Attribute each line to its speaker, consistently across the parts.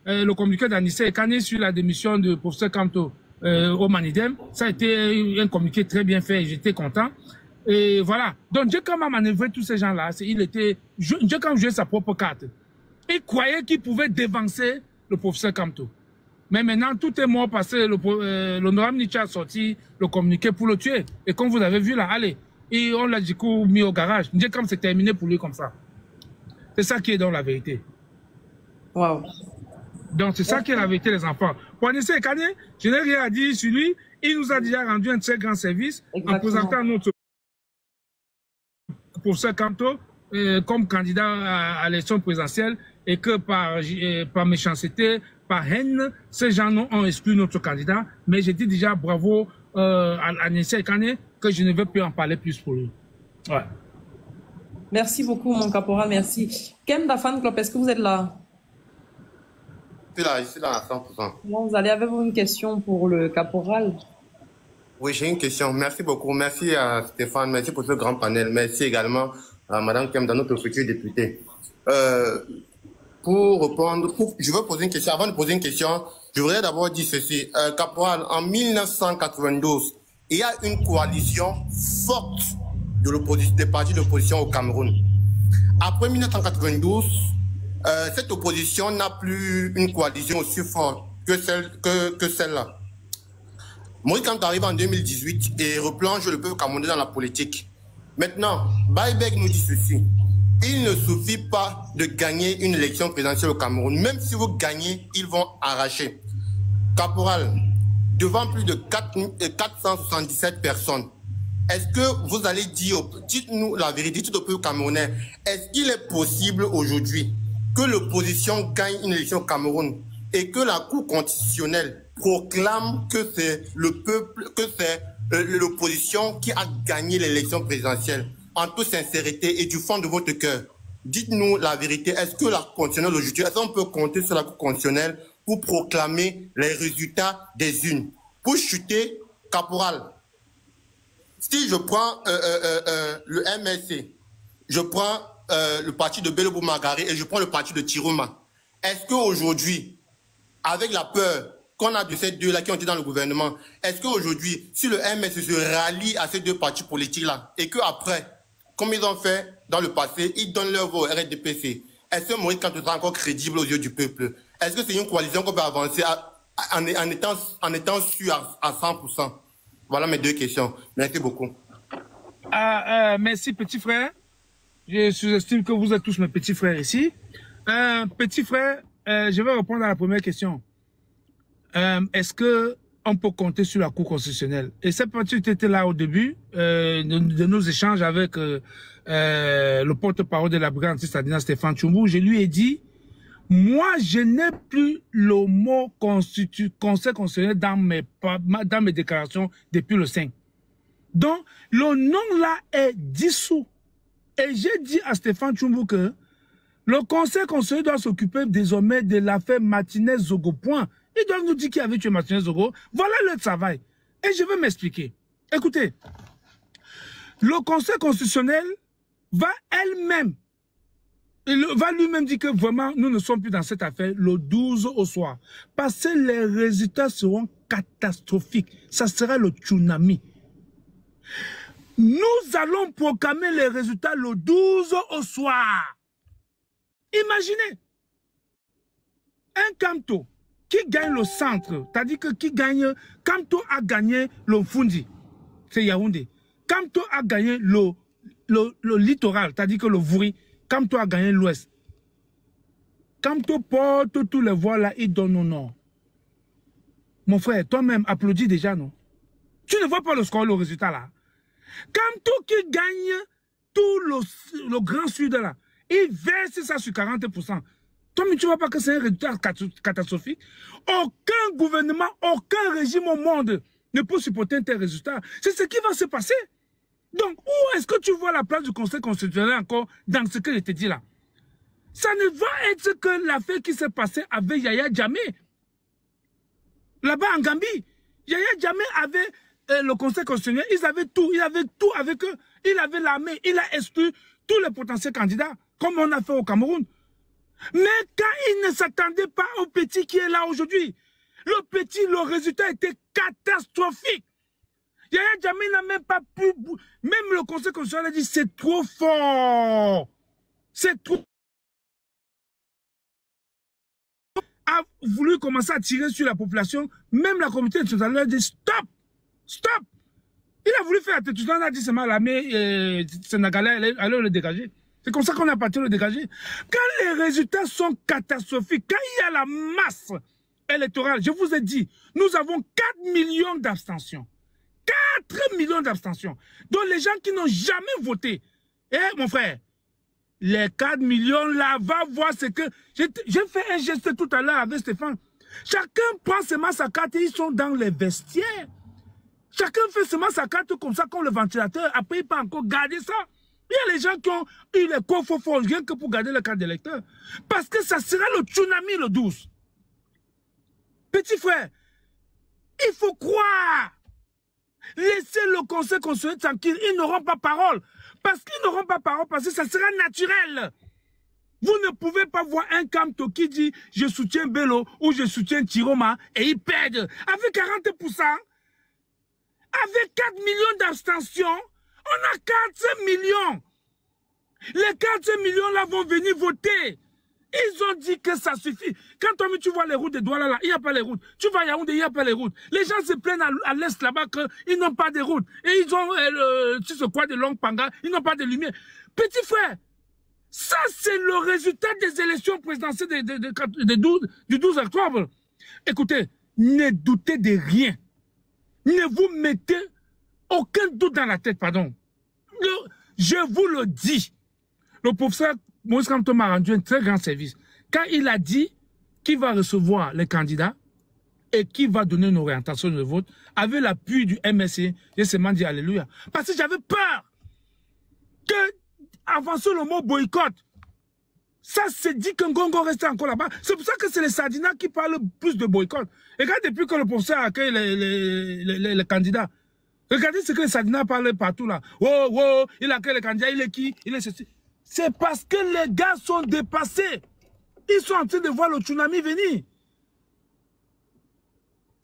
Speaker 1: Le communiqué d'Anissé Kane sur la démission de professeur Kamto au Manidem, ça a été un communiqué très bien fait, j'étais content. Et voilà. Donc, Djekam a manœuvré tous ces gens-là. Djekam jouait sa propre carte. Il croyait qu'il pouvait dévancer le professeur Kamto. Mais maintenant, tout est mort parce que l'honorable Nietzsche a sorti le communiqué pour le tuer. Et comme vous avez vu là, allez, et on l'a du coup mis au garage. Djekam, c'est terminé pour lui comme ça. C'est ça qui est dans la vérité.
Speaker 2: Wow.
Speaker 1: Donc, c'est ça qui est la vérité, les enfants. Pour Anissé Kane, je n'ai rien à dire sur lui. Il nous a déjà rendu un très grand service. Exactement. En présentant notre professeur Kamto comme candidat à l'élection présidentielle et que par méchanceté, par haine, ces gens ont exclu notre candidat. Mais j'ai dit déjà bravo à Anissé Kane que je ne veux plus en parler plus pour lui. Ouais.
Speaker 2: Merci beaucoup, mon caporal, merci. Kem Dafan Klop, est-ce que vous êtes là?
Speaker 3: Je suis là à 100%.
Speaker 2: Bon, vous allez avec une question pour le caporal?
Speaker 3: Oui, j'ai une question. Merci beaucoup. Merci à Stéphane. Merci pour ce grand panel. Merci également à Madame Kem, notre future députée. Pour répondre, je veux poser une question. Avant de poser une question, je voudrais d'abord dire ceci. Caporal, en 1992, il y a une coalition forte des partis d'opposition au Cameroun. Après 1992, cette opposition n'a plus une coalition aussi forte que celle-là. Maurice Kamto arrive en 2018 et replonge le peuple camerounais dans la politique. Maintenant, Baïbek nous dit ceci. Il ne suffit pas de gagner une élection présidentielle au Cameroun. Même si vous gagnez, ils vont arracher. Caporal, devant plus de 477 personnes, est-ce que vous allez dire, dites-nous la vérité, dites au peuple camerounais, est-ce qu'il est possible aujourd'hui que l'opposition gagne une élection au Cameroun et que la Cour constitutionnelle proclame que c'est le peuple, que c'est l'opposition qui a gagné l'élection présidentielle? En toute sincérité et du fond de votre cœur, dites-nous la vérité. Est-ce que la Cour constitutionnelle aujourd'hui, est-ce qu'on peut compter sur la Cour constitutionnelle pour proclamer les résultats des urnes? Pour chuter, caporal, si je prends le MSC, je prends le parti de Bello Boumagari et je prends le parti de Tiroma, est-ce qu'aujourd'hui, avec la peur qu'on a de ces deux-là qui ont été dans le gouvernement, est-ce qu'aujourd'hui, si le MSC se rallie à ces deux partis politiques-là et qu'après, comme ils ont fait dans le passé, ils donnent leur voix au RDPC, est-ce que Maurice Kamto sera encore crédible aux yeux du peuple? Est-ce que c'est une coalition qu'on peut avancer en étant sûr à 100%? Voilà mes deux questions. Merci beaucoup.
Speaker 1: Merci, petit frère. Je sous-estime que vous êtes tous mes petits frères ici. Petit frère, je vais répondre à la première question. Est-ce que on peut compter sur la Cour constitutionnelle? Et cette partie était là au début de nos échanges avec le porte-parole de la brigade c'est-à-dire Stéphane Tchoumou. Je lui ai dit, moi, je n'ai plus le mot conseil constitutionnel dans mes déclarations depuis le 5. Donc, le nom là est dissous. Et j'ai dit à Stéphane Tchoumou que le conseil constitutionnel doit s'occuper désormais de l'affaire Martinez-Zogo. Point. Ils doivent nous dire qui avait tué Martinez-Zogo. Voilà le travail. Et je vais m'expliquer. Écoutez, le conseil constitutionnel va lui-même dire que vraiment, nous ne sommes plus dans cette affaire le 12 au soir. Parce que les résultats seront catastrophiques. Ça sera le tsunami. Nous allons proclamer les résultats le 12 au soir. Imaginez. Un Kamto qui gagne le centre, c'est-à-dire que Kamto a gagné le Fundi, c'est Yaoundé. Kamto a gagné le littoral, c'est-à-dire que le Vouri. Kamto a gagné l'ouest. Kamto porte tous les voix là, il donne au nord. Mon frère, toi-même, applaudis déjà, non? Tu ne vois pas le score, le résultat là. Kamto qui gagne tout le grand sud là, il verse ça sur 40%. Toi, mais tu ne vois pas que c'est un résultat catastrophique? Aucun gouvernement, aucun régime au monde ne peut supporter un tel résultat. C'est ce qui va se passer. Donc, où est-ce que tu vois la place du Conseil constitutionnel encore dans ce que je te dis là? Ça ne va être que l'affaire qui s'est passée avec Yaya Jammeh. Là-bas en Gambie, Yaya Jammeh avait le Conseil constitutionnel, il avait tout avec eux. Il avait l'armée, il a exclu tous les potentiels candidats, comme on a fait au Cameroun. Mais quand il ne s'attendait pas au petit qui est là aujourd'hui, le petit, le résultat était catastrophique. Yaya Jammeh n'a même pas pu... Même le Conseil constitutionnel a dit c'est trop fort. C'est trop... A voulu commencer à tirer sur la population. Même la communauté internationale a dit stop. Stop. Il a voulu faire attention. On a dit c'est mal, l'armée sénégalaise allait le dégager. C'est comme ça qu'on a parti le dégager. Quand les résultats sont catastrophiques, quand il y a la masse électorale, je vous ai dit, nous avons 4 millions d'abstentions. 4 millions d'abstentions. Donc les gens qui n'ont jamais voté, mon frère, les 4 millions là, va voir ce que... J'ai fait un geste tout à l'heure avec Stéphane. Chacun prend seulement sa carte et ils sont dans les vestiaires. Chacun fait seulement sa carte comme ça, comme le ventilateur. Après, il peut encore garder ça. Il y a les gens qui ont eu les coffres forts rien que pour garder le carte d'électeur. Parce que ça sera le tsunami le 12. Petit frère, il faut croire. Laissez le Conseil constitutionnel tranquille. Ils n'auront pas parole. Parce qu'ils n'auront pas parole, parce que ça sera naturel. Vous ne pouvez pas voir un Kamto qui dit « Je soutiens Bello » ou « Je soutiens Tiroma » et ils perdent. Avec 40%, avec 4 millions d'abstentions, on a 4 millions. Les 4 millions là vont venir voter. Ils ont dit que ça suffit. Quand tu vois les routes de Douala là, il n'y a pas les routes. Tu vas à Yaoundé, il n'y a pas les routes. Les gens se plaignent à l'est là-bas qu'ils n'ont pas de routes. Et ils ont, tu sais quoi, de longues pangas, ils n'ont pas de lumière. Petit frère, ça c'est le résultat des élections présidentielles du 12 octobre. Écoutez, ne doutez de rien. Ne vous mettez aucun doute dans la tête, pardon. Je vous le dis. Le professeur Moïse Kamto m'a rendu un très grand service. Quand il a dit qu'il va recevoir les candidats et qu'il va donner une orientation de vote, avec l'appui du MSC, j'ai seulement dit alléluia. Parce que j'avais peur que, avancer le mot boycott, ça c'est dit que Ngongo restait encore là-bas. C'est pour ça que c'est les Sardinats qui parlent plus de boycott. Et quand depuis que le professeur accueille les candidats, regardez ce que les Sardinats parlent partout là. Oh, oh, il accueille les candidats, il est qui? Il est ceci. C'est parce que les gars sont dépassés. Ils sont en train de voir le tsunami venir.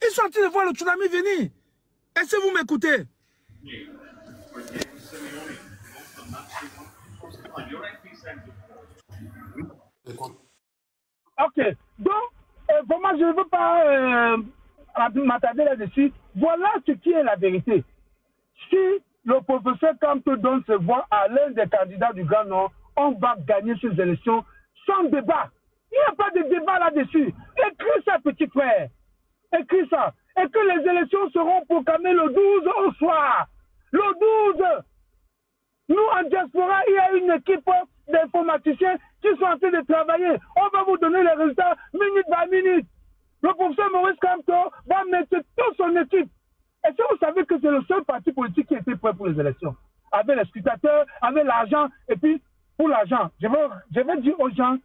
Speaker 1: Ils sont en train de voir le tsunami venir. Est-ce que vous m'écoutez? Ok. Donc, vraiment, je ne veux pas m'attarder là-dessus. Voilà ce qui est la vérité. Si le professeur Kamto donne ses voix à l'un des candidats du Grand Nord, on va gagner ces élections sans débat. Il n'y a pas de débat là-dessus. Écris ça, petit frère. Écris ça. Et que les élections seront proclamées le 12 au soir. Le 12. Nous, en diaspora, il y a une équipe d'informaticiens qui sont en train de travailler. On va vous donner les résultats minute par minute. Le professeur Maurice Kamto va mettre toute son équipe. Est-ce que vous savez que c'est le seul parti politique qui était prêt pour les élections? Avec les scrutateurs, avec l'argent, et puis pour l'argent. Je vais dire aux gens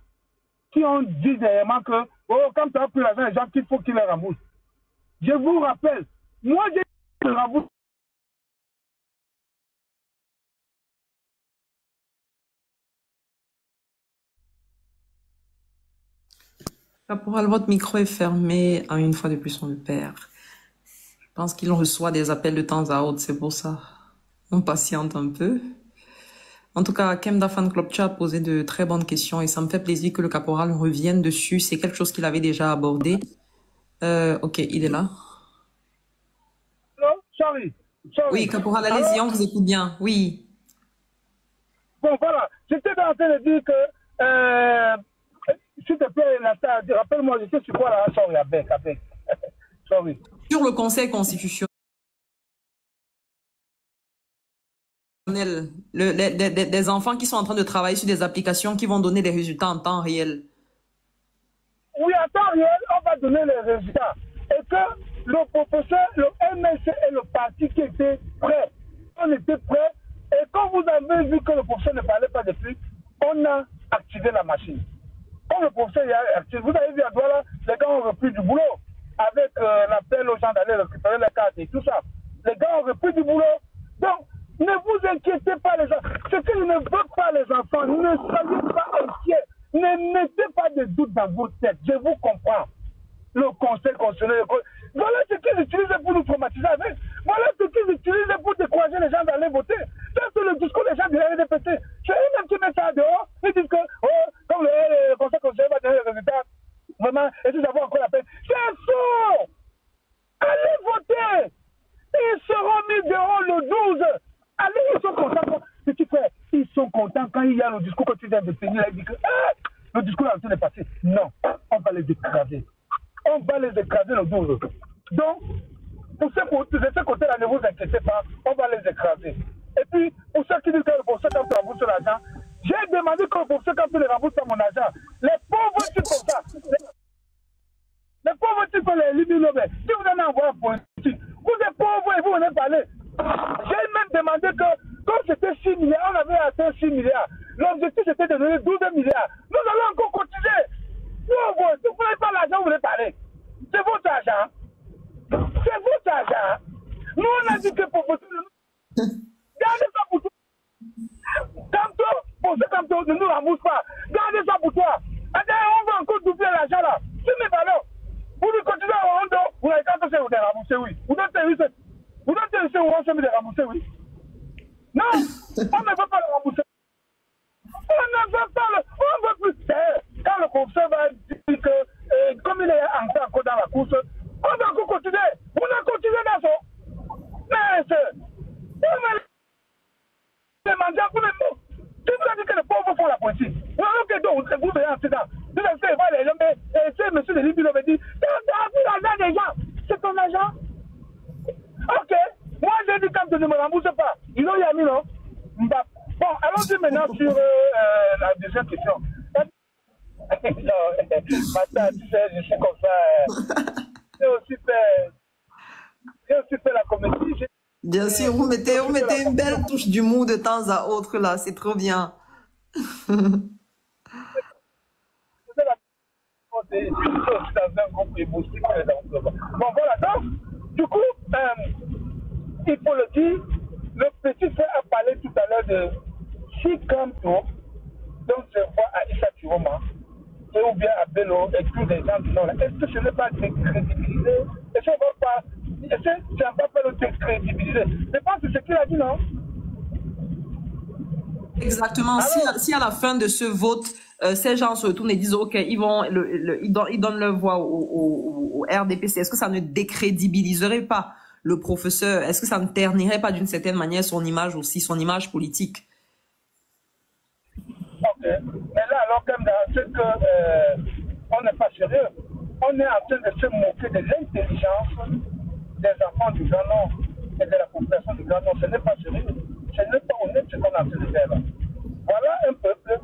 Speaker 1: qui ont dit dernièrement que quand tu as pris l'argent, les gens qu'il faut qu'ils les remboursent. Je vous rappelle, moi j'ai le rembourse.
Speaker 2: Caporal, votre micro est fermé. Une fois de plus, on le perd. Je pense qu'il reçoit des appels de temps à autre, c'est pour ça. On patiente un peu. En tout cas, Kemda Fan Club Chat a posé de très bonnes questions et ça me fait plaisir que le caporal revienne dessus. C'est quelque chose qu'il avait déjà abordé. Ok, il est là.
Speaker 1: Non, sorry.
Speaker 2: Oui, caporal, allez-y, on vous écoute bien. Oui.
Speaker 1: Bon, voilà. J'étais en train de dire que, s'il te plaît, rappelle-moi, je sais sur quoi là, sorry, avec. Sorry.
Speaker 2: Sur le Conseil constitutionnel. Des enfants qui sont en train de travailler sur des applications qui vont donner des résultats en temps réel.
Speaker 1: Oui, en temps réel, on va donner les résultats. Et que le professeur, le MSC et le parti qui étaient prêts, on était prêts. Et quand vous avez vu que le professeur ne parlait pas depuis, on a activé la machine. Quand le professeur est activé, vous avez vu à Douala, les gars ont repris du boulot avec l'appel aux gens d'aller récupérer les cartes et tout ça. Les gars ont repris du boulot. Donc, ne vous inquiétez pas les gens. Ce que je ne veux pas les enfants, ne soyez pas inquiets.
Speaker 4: Ne mettez pas de doute dans vos têtes. Je vous comprends. Le Conseil constitutionnel, voilà ce qu'ils utilisent pour nous traumatiser avec. Voilà ce qu'ils utilisent pour décourager les gens d'aller voter. Ça, c'est le discours des gens du RDPC. C'est eux-mêmes qui mettent ça dehors. Ils disent que, comme le Conseil constitutionnel va donner les résultats, vraiment, et tout avoir encore la peine. C'est faux! Allez voter! Ils seront mis dehors le 12. Allez, ils sont contents. Petit frère, ils sont contents quand il y a le discours que tu viens de tenir. Ils disent que le discours est en train de passer. Non, on va les écraser. On va les écraser le 12. Donc, pour ce côté-là, ne vous inquiétez pas, on va les écraser. Et puis, pour ceux qui disent que le professeur quand tu rembourses l'argent, j'ai demandé que le professeur quand tu ne rembourses pas mon argent, les pauvres types comme ça, les pauvres types, les libéraux, si vous en envoyez en politique, vous êtes pauvres et vous venez parler. J'ai même demandé que, comme c'était 6 milliards, on avait atteint 6 milliards. L'objectif c'était de donner 12 milliards. Nous allons encore cotiser. Si vous n'avez pas l'argent, vous voulez parler. C'est votre argent. C'est votre argent. Nous, on a dit que pour vous, gardez ça pour toi. Comme toi, ne nous rembourse pas. Gardez ça pour toi. On va encore doubler l'argent là. C'est mes valeurs. Vous nous continuez à rendre, vous n'avez qu'à faire, vous devez rembourser, oui. Vous donnez vous on se met de rembourser, oui. Non, on ne veut pas le rembourser. On ne veut pas le. On ne veut plus. Quand le professeur va dire que, comme il est encore dans la course, on va encore continuer. On a continué dans son. Mais c'est. Tu vous as dit que les pauvres font la politique. Vous venez en Sénat. Vous avez fait voir les gens, mais c'est monsieur de Libye me dit t'as vu l'argent des gens. C'est ton argent. Ok. Moi, j'ai dit quand tu ne me rembourses pas. Ils ont mis, non? Bon, allons-y maintenant sur la deuxième question. Non, Mata, tu sais, je suis comme ça. J'ai aussi fait la comédie.
Speaker 2: Bien sûr, vous mettez une belle touche d'humour de temps à autre, là. C'est trop bien.
Speaker 4: C'est dans un groupe émotif. Bon, voilà. Donc, du coup, il faut le dire, le petit frère a parlé tout à l'heure de Chikamto, donc je vois à Issa Chiroma, et ou bien à Bello, et tous les gens qui sont là. Est-ce que ce n'est pas décrédibilisé? Est-ce qu'on va pas. Est-ce que tu n'as pas fait le décrédibiliser? Je pense que c'est ce qu'il a dit, non?
Speaker 2: Exactement. Si à la fin de ce vote, ces gens se retournent et disent ok, ils donnent leur voix au RDPC, est-ce que ça ne décrédibiliserait pas le professeur? Est-ce que ça ne ternirait pas d'une certaine manière son image aussi, son image politique?
Speaker 4: Ok. Mais là, alors, comme dans ce que on n'est pas sérieux, on est en train de se moquer de l'intelligence des enfants du Grand Nord et de la population du Grand Nord. Ce n'est pas sérieux. Ce n'est pas honnête ce qu'on a en train de faire là. Voilà un peuple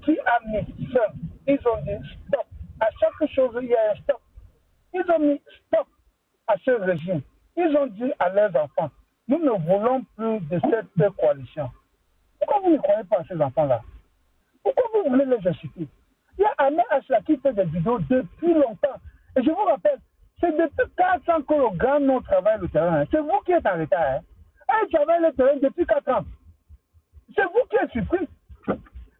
Speaker 4: qui a mis fin. Ils ont dit stop. À chaque chose, il y a un stop. Ils ont mis stop à ce régime. Ils ont dit à leurs enfants, nous ne voulons plus de cette coalition. Pourquoi vous ne croyez pas à ces enfants-là? Pourquoi vous voulez les inciter? Il y a Ahmed Achla qui fait des vidéos depuis longtemps. Et je vous rappelle, c'est depuis 4 ans que le Grand Nord travaille le terrain. C'est vous qui êtes en retard. Il travaille le terrain depuis 4 ans. C'est vous qui êtes surpris.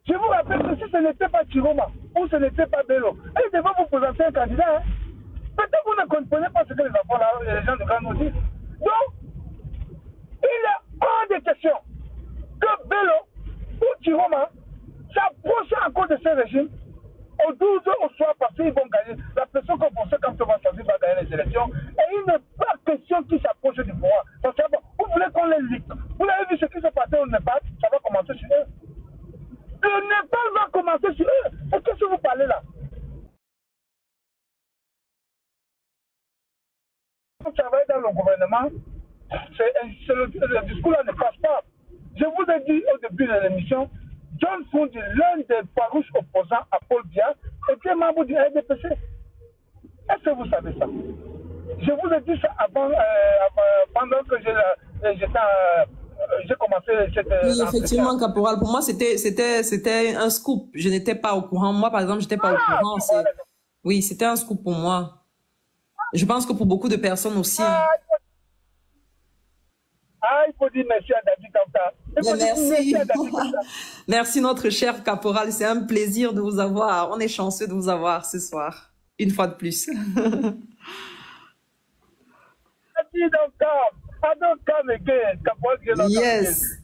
Speaker 4: Je vous rappelle que si ce n'était pas Chiroma ou ce n'était pas Bello, ils devaient vous présenter un candidat. Peut-être que vous ne comprenez pas ce que les enfants là, les gens de Grand Nord disent. Donc, il est hors de question que Bello ou Chiroma s'approchent encore de ce régime au 12 au soir parce qu'ils vont gagner. La personne qu'on pensait quand on va choisir va gagner les élections. Et il n'est pas question qu'ils s'approchent du pouvoir. Parce que vous voulez qu'on les ligue. Vous avez vu ce qui s'est passé au Népal, ça va commencer sur eux. Le Népal va commencer sur eux. Et qu'est-ce que vous parlez là? Vous travaillez dans le gouvernement, le discours là ne passe pas. Je vous ai dit au début de l'émission, John Fundi, l'un des farouches opposants à Paul Biya, était membre du RDPC. Est-ce que vous savez ça? Je vous ai dit ça avant, pendant que j'ai commencé cette...
Speaker 2: Oui, effectivement, Caporal. Pour moi, c'était un scoop. Je n'étais pas au courant. Moi, par exemple, je n'étais pas au courant. Oui, c'était un scoop pour moi. Je pense que pour beaucoup de personnes aussi.
Speaker 4: il faut dire merci à David Kamta. Il faut dire merci à David Kamta.
Speaker 2: Merci notre cher caporal, c'est un plaisir de vous avoir. On est chanceux de vous avoir ce soir, une fois de plus. Yes.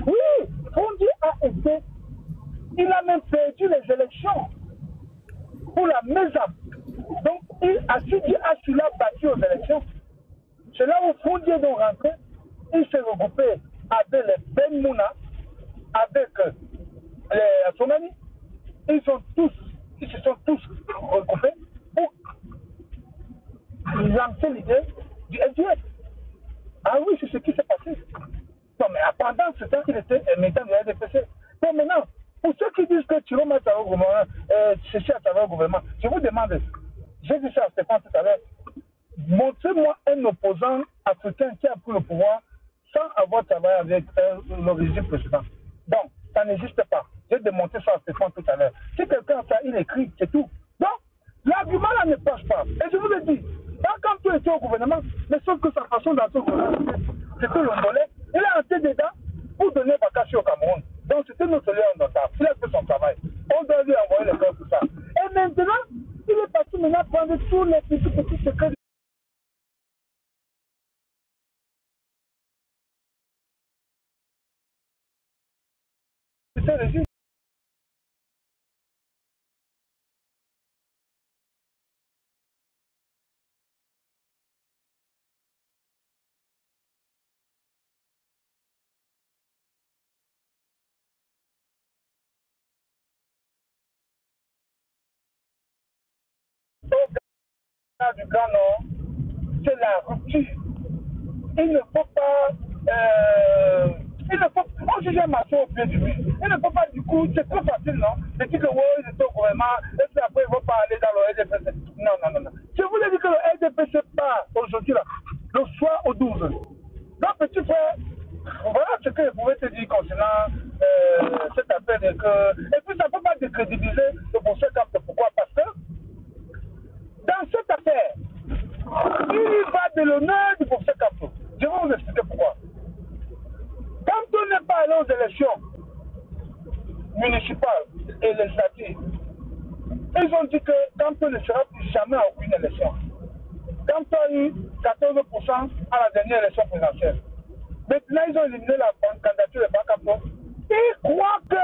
Speaker 4: Oui, Fondi a été, il a même perdu les élections pour la MESA. Donc, Assidi Assula a battu aux élections. C'est là où Fondi est donc rentré. Il s'est regroupé avec les Ben Mouna, avec les Somani. Ils se sont tous regroupés pour lancer l'idée du SDF. Ah oui, c'est ce qui s'est passé. Non, mais pendant ce temps, il était militant du RDPC. Donc maintenant, pour ceux qui disent que tu vas mettre au gouvernement, chercher à travers le gouvernement, je vous demande, j'ai dit ça à Stéphane tout à l'heure, montrez-moi un opposant africain qui a pris le pouvoir sans avoir travaillé avec le régime précédent. Donc, ça n'existe pas. J'ai démontré ça à Stéphane tout à l'heure. Si quelqu'un a ça, il écrit, c'est tout. Donc, l'argument là ne passe pas. Et je vous le dis, quand tu étais au gouvernement, mais sauf que sa façon d'entrer au gouvernement, c'est que l'Ondolais, il a entré dedans pour donner vacation au Cameroun. Donc c'était notre lieu en retard. Il a fait son travail. On doit lui envoyer le cœur pour ça. Et maintenant, il est parti maintenant prendre tous les petits secrets. C'est le régime. Du Grand Nord, c'est la rupture. Il ne faut pas on juge un marché au pied du mur. Il ne faut pas, du coup, c'est trop facile, non? De dire que oui, il est au gouvernement, et puis après, il ne faut pas aller dans le RDPC. Non. Je voulais dire que le RDPC part aujourd'hui, là, le soir au 12. Donc, petit frère, voilà ce que je pouvais te dire concernant cette affaire. Et puis, ça ne peut pas décrédibiliser le procès Camp. Pourquoi? Parce que dans cette affaire, il va de l'honneur du procès Camp. Je vais vous expliquer pourquoi. Quand on n'est pas allé aux élections municipales et législatives, ils ont dit que Camp ne sera plus jamais à aucune élection. Camp a eu 14% à la dernière élection présidentielle. Maintenant, ils ont éliminé la candidature de Bakampo. Ils croient que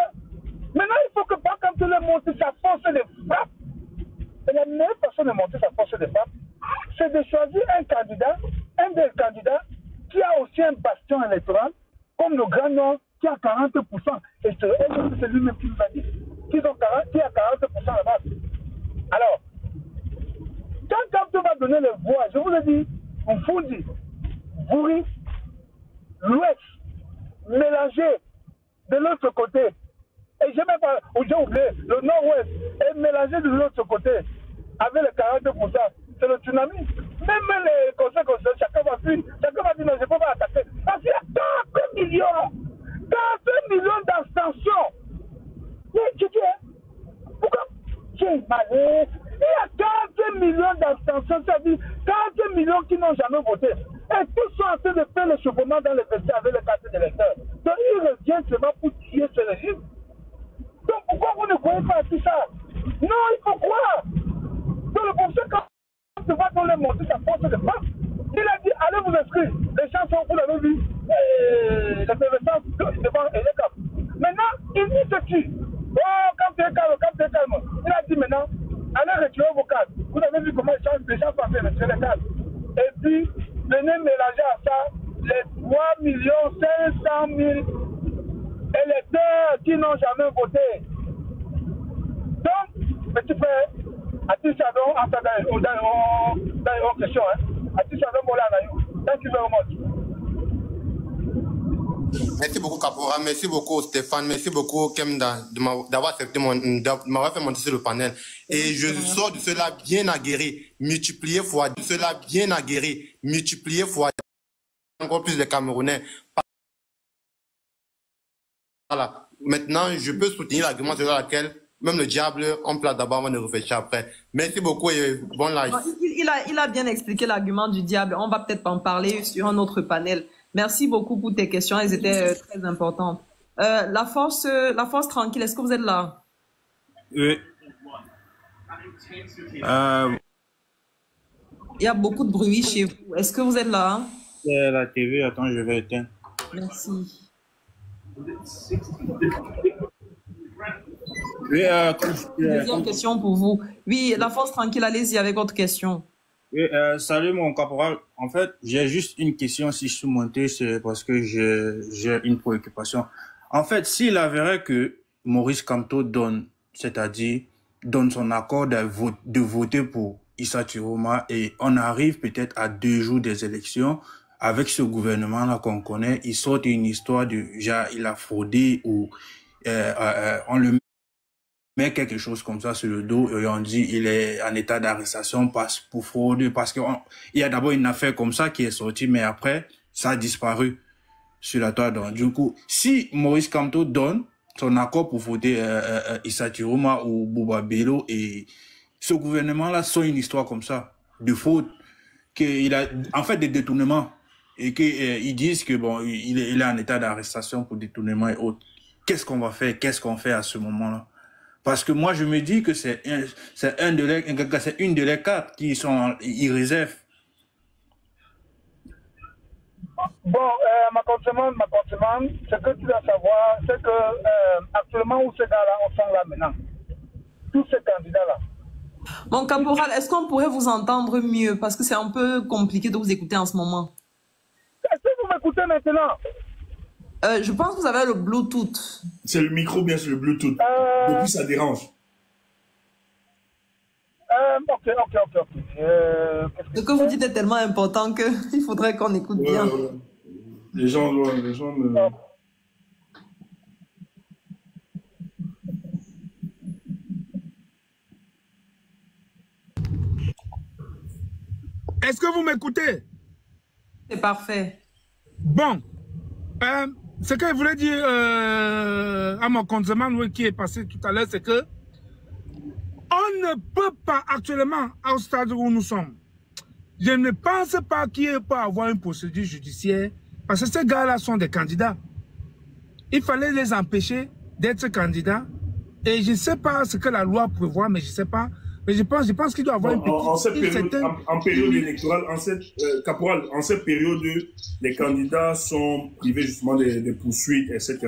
Speaker 4: maintenant, il faut que Bakampo ait montré sa force de frappe. Et la meilleure façon de montrer sa force de frappe, c'est de choisir un des candidats qui a aussi un bastion électoral, comme le Grand Nord, qui a 40%. Et c'est lui-même qui nous a dit qui a 40% là-bas. Alors, quand Camto va donner les voix, je vous le dis, on Fondi, Bouri, l'Ouest, mélangé de l'autre côté. Et j'ai même pas, j'ai oublié, le Nord-Ouest est mélangé de l'autre côté avec les 40%. C'est le tsunami. Même les conseils, chacun va dire non, je ne peux pas attaquer. Parce qu'il y a 40 millions d'abstention. Pourquoi? J'ai malé. Il y a 40 millions d'abstention, c'est-à-dire 40 millions qui n'ont jamais voté. Et tous sont en train de faire le chauffement dans les vestiaires avec les cartes d'électeurs. Donc ils reviennent seulement pour tuer ce régime. Donc pourquoi vous ne croyez pas à tout ça? Non, il faut croire. Donc le professeur, quand on va dans les montrer sa force de frappe, il a dit allez vous inscrire. Les chansons, vous l'avez vu, l'effervescence devant Eleka. Maintenant, il dit ceci. Oh, quand tu es calme. Il a dit maintenant, allez retirer vos cartes. Vous avez vu comment les gens passaient retirer les cartes. Et puis, venez mélanger à ça les 3 500 000 électeurs qui n'ont jamais voté. Donc, petit frère, Atis Sadon, dans une question, Atis Sadon, voilà, thank you very much.
Speaker 3: Merci beaucoup, Caporal. Merci beaucoup, Stéphane. Merci beaucoup, Kemda, d'avoir accepté m'avoir fait monter sur le panel. Et je sors de cela bien aguerri, multiplié fois, de cela bien aguerri, multiplié fois encore plus de Camerounais. Voilà. Maintenant, je peux soutenir l'argument selon lequel même le diable, on place d'abord avant de réfléchir après. Merci beaucoup et bon live.
Speaker 2: Il a bien expliqué l'argument du diable. On va peut-être en parler sur un autre panel. Merci beaucoup pour tes questions. Elles étaient très importantes. La force tranquille, est-ce que vous êtes là?
Speaker 5: Oui.
Speaker 2: Il y a beaucoup de bruit chez vous. Est-ce que vous êtes là?
Speaker 5: C'est la TV. Attends, je vais éteindre.
Speaker 2: Merci.
Speaker 5: Oui,
Speaker 2: Deuxième question pour vous. Oui, la force tranquille, allez-y avec votre question.
Speaker 5: oui, salut mon caporal. En fait, j'ai juste une question. Si je suis monté, c'est parce que j'ai une préoccupation. En fait, s'il avérait que Maurice Kamto donne son accord de voter pour Issa Chiroma et on arrive peut-être à 2 jours des élections, avec ce gouvernement-là qu'on connaît, il sort une histoire de genre il a fraudé ou on le met quelque chose comme ça sur le dos et on dit il est en état d'arrestation pour fraude parce qu'il y a d'abord une affaire comme ça qui est sortie mais après ça a disparu sur la toile. Donc du coup, si Maurice Kamto donne son accord pour voter Issa Chiroma ou Bouba Bello et ce gouvernement-là sort une histoire comme ça de fraude, qu'il a en fait des détournements et qu'ils disent que bon il est en état d'arrestation pour détournement et autres. Qu'est-ce qu'on va faire? Qu'est-ce qu'on fait à ce moment-là? Parce que moi je me dis que c'est une de les 4 qui sont irréserves.
Speaker 4: Bon, ma consommante, ce que tu dois savoir, c'est que actuellement où ces gars-là sont là maintenant, tous ces candidats-là.
Speaker 2: Mon caporal, est-ce qu'on pourrait vous entendre mieux? Parce que c'est un peu compliqué de vous écouter en ce moment.
Speaker 4: Est-ce que vous m'écoutez maintenant?
Speaker 2: Je pense que vous avez le Bluetooth.
Speaker 6: C'est le micro, bien sûr, le Bluetooth. Depuis, ça dérange.
Speaker 4: Ok.
Speaker 2: Ce que vous dites est tellement important qu'il faudrait qu'on écoute bien.
Speaker 6: Les gens me...
Speaker 1: Est-ce que vous m'écoutez?
Speaker 2: C'est parfait.
Speaker 1: Bon. Ce que je voulais dire à mon consommant qui est passé tout à l'heure, c'est que on ne peut pas actuellement, au stade où nous sommes, je ne pense pas qu'il peut avoir une procédure judiciaire, parce que ces gars-là sont des candidats. Il fallait les empêcher d'être candidats, et je ne sais pas ce que la loi prévoit, mais je ne sais pas. Mais je pense qu'il doit avoir une petite...
Speaker 6: En période électorale, caporal, en cette période, les candidats sont privés justement des poursuites, etc.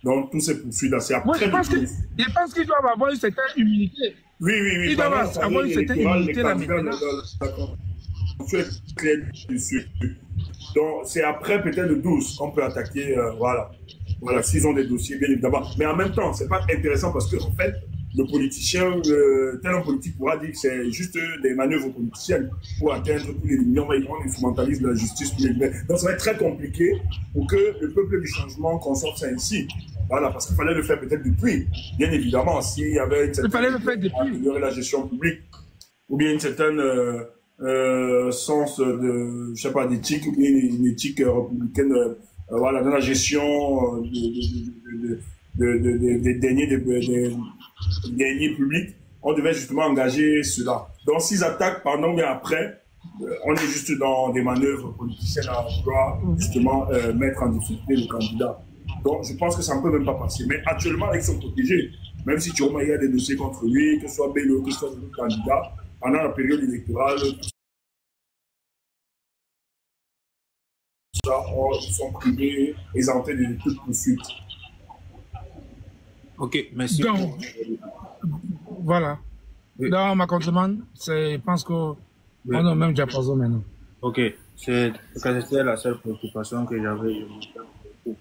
Speaker 6: Donc, tous ces poursuites-là, c'est après...
Speaker 1: Moi, je pense qu'ils doivent avoir une certaine immunité.
Speaker 6: Oui.
Speaker 1: Ils doivent avoir une certaine immunité là maintenant.
Speaker 6: Donc, c'est après peut-être le 12 qu'on peut attaquer, voilà, s'ils ont des dossiers, bien évidemment. Mais en même temps, c'est pas intéressant parce que, en fait, le politicien, tel homme politique pourra dire que c'est juste des manœuvres politiciennes pour atteindre tous les millions, mais on instrumentalise la justice pour les humains. Donc ça va être très compliqué pour que le peuple du changement consorte ça ainsi. Voilà, parce qu'il fallait le faire peut-être depuis. Bien évidemment, s'il y avait une certaine... Il y aurait la gestion publique, ou bien une certaine sens de, je sais pas, d'éthique, ou bien une éthique républicaine, voilà, dans la gestion des deniers publics, on devait justement engager cela. Donc, s'ils attaquent pendant mais après, on est juste dans des manœuvres politiciennes à vouloir justement mettre en difficulté le candidat. Donc, je pense que ça ne peut même pas passer. Mais actuellement, ils sont protégés. Même si il y a des dossiers contre lui, que ce soit Bello, que ce soit d'autres candidats, pendant la période électorale, ils sont privés, exemptés de toute poursuite.
Speaker 5: Ok, merci.
Speaker 1: Donc, voilà. Oui. Dans ma contrebande, je pense qu'on est au même diapason maintenant.
Speaker 5: Ok, c'était la seule préoccupation que j'avais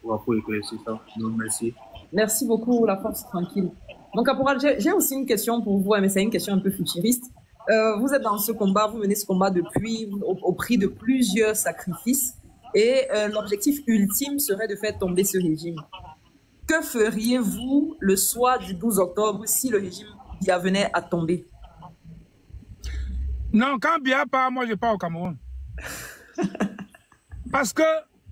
Speaker 5: pour éclaircir ça. Donc, merci.
Speaker 2: Merci beaucoup, la force tranquille. Donc, caporal, j'ai aussi une question pour vous, mais c'est une question un peu futuriste. Vous êtes dans ce combat, vous menez ce combat depuis au prix de plusieurs sacrifices, et l'objectif ultime serait de faire tomber ce régime. Que feriez-vous le soir du 12 octobre si le régime Biya venait à tomber?
Speaker 1: Non, quand Biya part, moi je pars au Cameroun. Parce que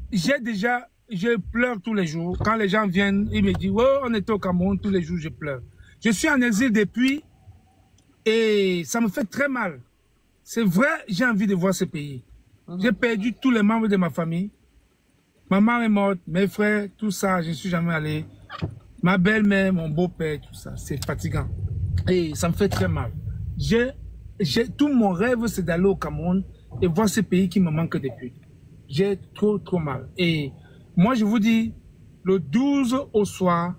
Speaker 1: je pleure tous les jours. Quand les gens viennent, ils me disent, oh, on était au Cameroun, tous les jours je pleure. Je suis en exil depuis et ça me fait très mal. C'est vrai, j'ai envie de voir ce pays. J'ai perdu tous les membres de ma famille. Ma mère est morte, mes frères, tout ça, je ne suis jamais allé. Ma belle-mère, mon beau-père, tout ça, c'est fatigant. Et ça me fait très mal. Tout mon rêve, c'est d'aller au Cameroun et voir ce pays qui me manque depuis. J'ai trop mal. Et moi, je vous dis, le 12 au soir,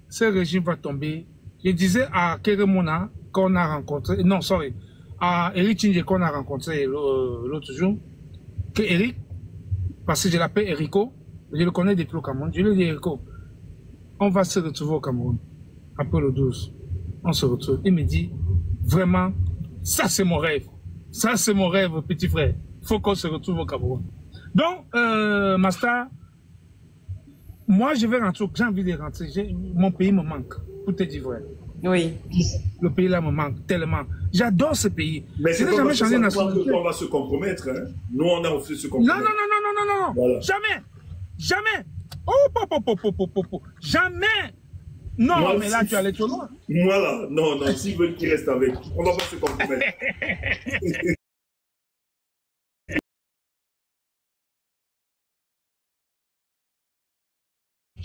Speaker 1: ce régime va tomber. Je disais à Keremona qu'on a rencontré, non, sorry, à Eric Tchindje qu'on a rencontré l'autre jour, que Eric, parce que je l'appelle Erico, je le connais depuis le Cameroun, je lui ai dit Erico, on va se retrouver au Cameroun après le 12. On se retrouve. Il me dit, vraiment, ça c'est mon rêve. Ça c'est mon rêve, petit frère. Il faut qu'on se retrouve au Cameroun. Donc, Master, moi je vais rentrer, j'ai envie de rentrer. Mon pays me manque, pour te dire vrai.
Speaker 2: Oui.
Speaker 1: Le pays là me manque tellement. J'adore ce pays.
Speaker 6: Mais c'est
Speaker 1: jamais changé de nationalité.
Speaker 6: On va se compromettre. Hein? Nous, on a aussi se compromettre.
Speaker 1: Non. Voilà. Jamais. Oh. Jamais. Non, moi, mais là, tu allais trop loin.
Speaker 6: Voilà. Non. S'ils veulent qu'ils restent avec, on va pas se compromettre.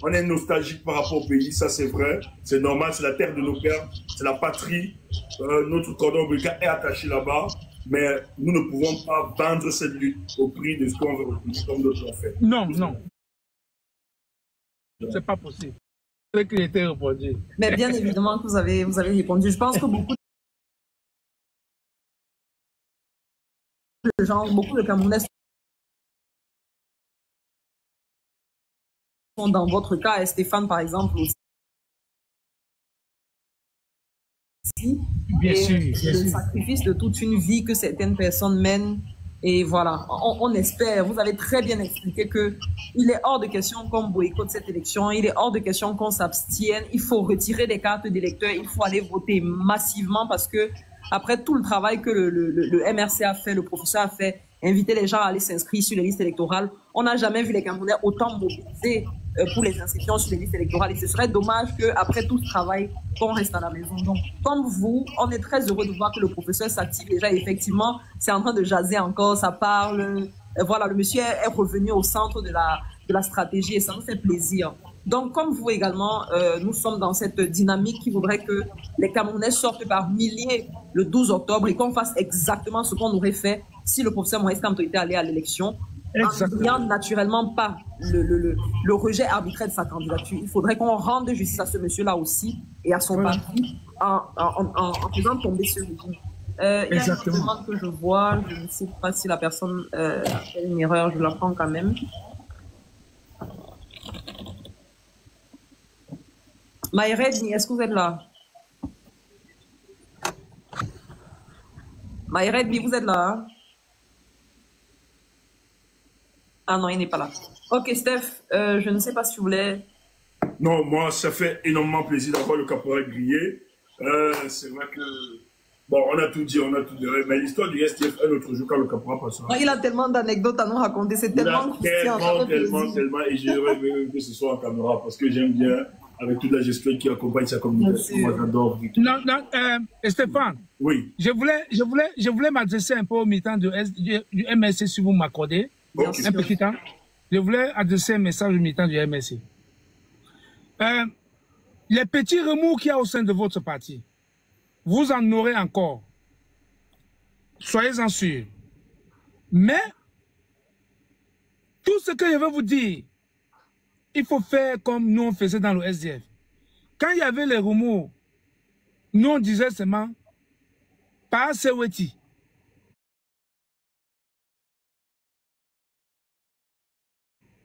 Speaker 6: On est nostalgique par rapport au pays, ça c'est vrai, c'est normal, c'est la terre de nos pères, c'est la patrie, notre cordon ombilical est attaché là-bas, mais nous ne pouvons pas vendre cette lutte au prix de ce qu'on veut retenir comme d'autres l'ont fait.
Speaker 1: Non. C'est pas possible. C'est qu'il était répondu.
Speaker 2: Mais bien évidemment que vous avez répondu. Je pense que beaucoup de gens, beaucoup de Camerounais dans votre cas, et Stéphane par exemple aussi.
Speaker 1: Bien sûr.
Speaker 2: Le sacrifice de toute une vie que certaines personnes mènent. Et voilà, on espère, vous avez très bien expliqué qu'il est hors de question qu'on boycotte cette élection, il est hors de question qu'on s'abstienne, il faut retirer des cartes d'électeurs, il faut aller voter massivement parce que après tout le travail que le MRC a fait, le professeur a fait, inviter les gens à aller s'inscrire sur les listes électorales, on n'a jamais vu les Camerounais autant mobilisés pour les inscriptions sur les listes électorales. Et ce serait dommage qu'après tout ce travail, qu'on reste à la maison. Donc, comme vous, on est très heureux de voir que le professeur s'active déjà. Effectivement, c'est en train de jaser encore, ça parle. Voilà, le monsieur est revenu au centre de la stratégie et ça nous fait plaisir. Donc, comme vous également, nous sommes dans cette dynamique qui voudrait que les Camerounais sortent par milliers le 12 octobre et qu'on fasse exactement ce qu'on aurait fait si le professeur Moïse Kamto était allé à l'élection. En n'ayant naturellement pas le rejet arbitraire de sa candidature. Il faudrait qu'on rende justice à ce monsieur-là aussi et à son parti en faisant tomber ce régime. Il y a une demande que je vois, je ne sais pas si la personne a fait une erreur, je la prends quand même. Maïredni, est-ce que vous êtes là? Maïredni, vous êtes là? Hein? Ah non, il n'est pas là. Ok, Steph, je ne sais pas si vous voulez...
Speaker 6: Non, moi, ça fait énormément plaisir d'avoir le caporal grillé. C'est vrai que... Bon, on a tout dit. Mais l'histoire du STF, un autre jour, quand le caporal passera...
Speaker 2: Il a tellement d'anecdotes à nous raconter. C'est tellement croustillant.
Speaker 6: Tellement. Et j'aimerais même que ce soit en caméra, parce que j'aime bien, avec toute la gestion qui accompagne sa communication. Moi, j'adore.
Speaker 1: Non, Stéphane.
Speaker 6: Oui.
Speaker 1: Je voulais m'adresser un peu au militant du MSC, si vous m'accordez. Un petit temps. Je voulais adresser un message au militant du MSC. Les petits remous qu'il y a au sein de votre parti, vous en aurez encore. Soyez-en sûrs. Mais, tout ce que je veux vous dire, il faut faire comme nous on faisait dans le SDF. Quand il y avait les remous, nous on disait seulement, pas Seweti.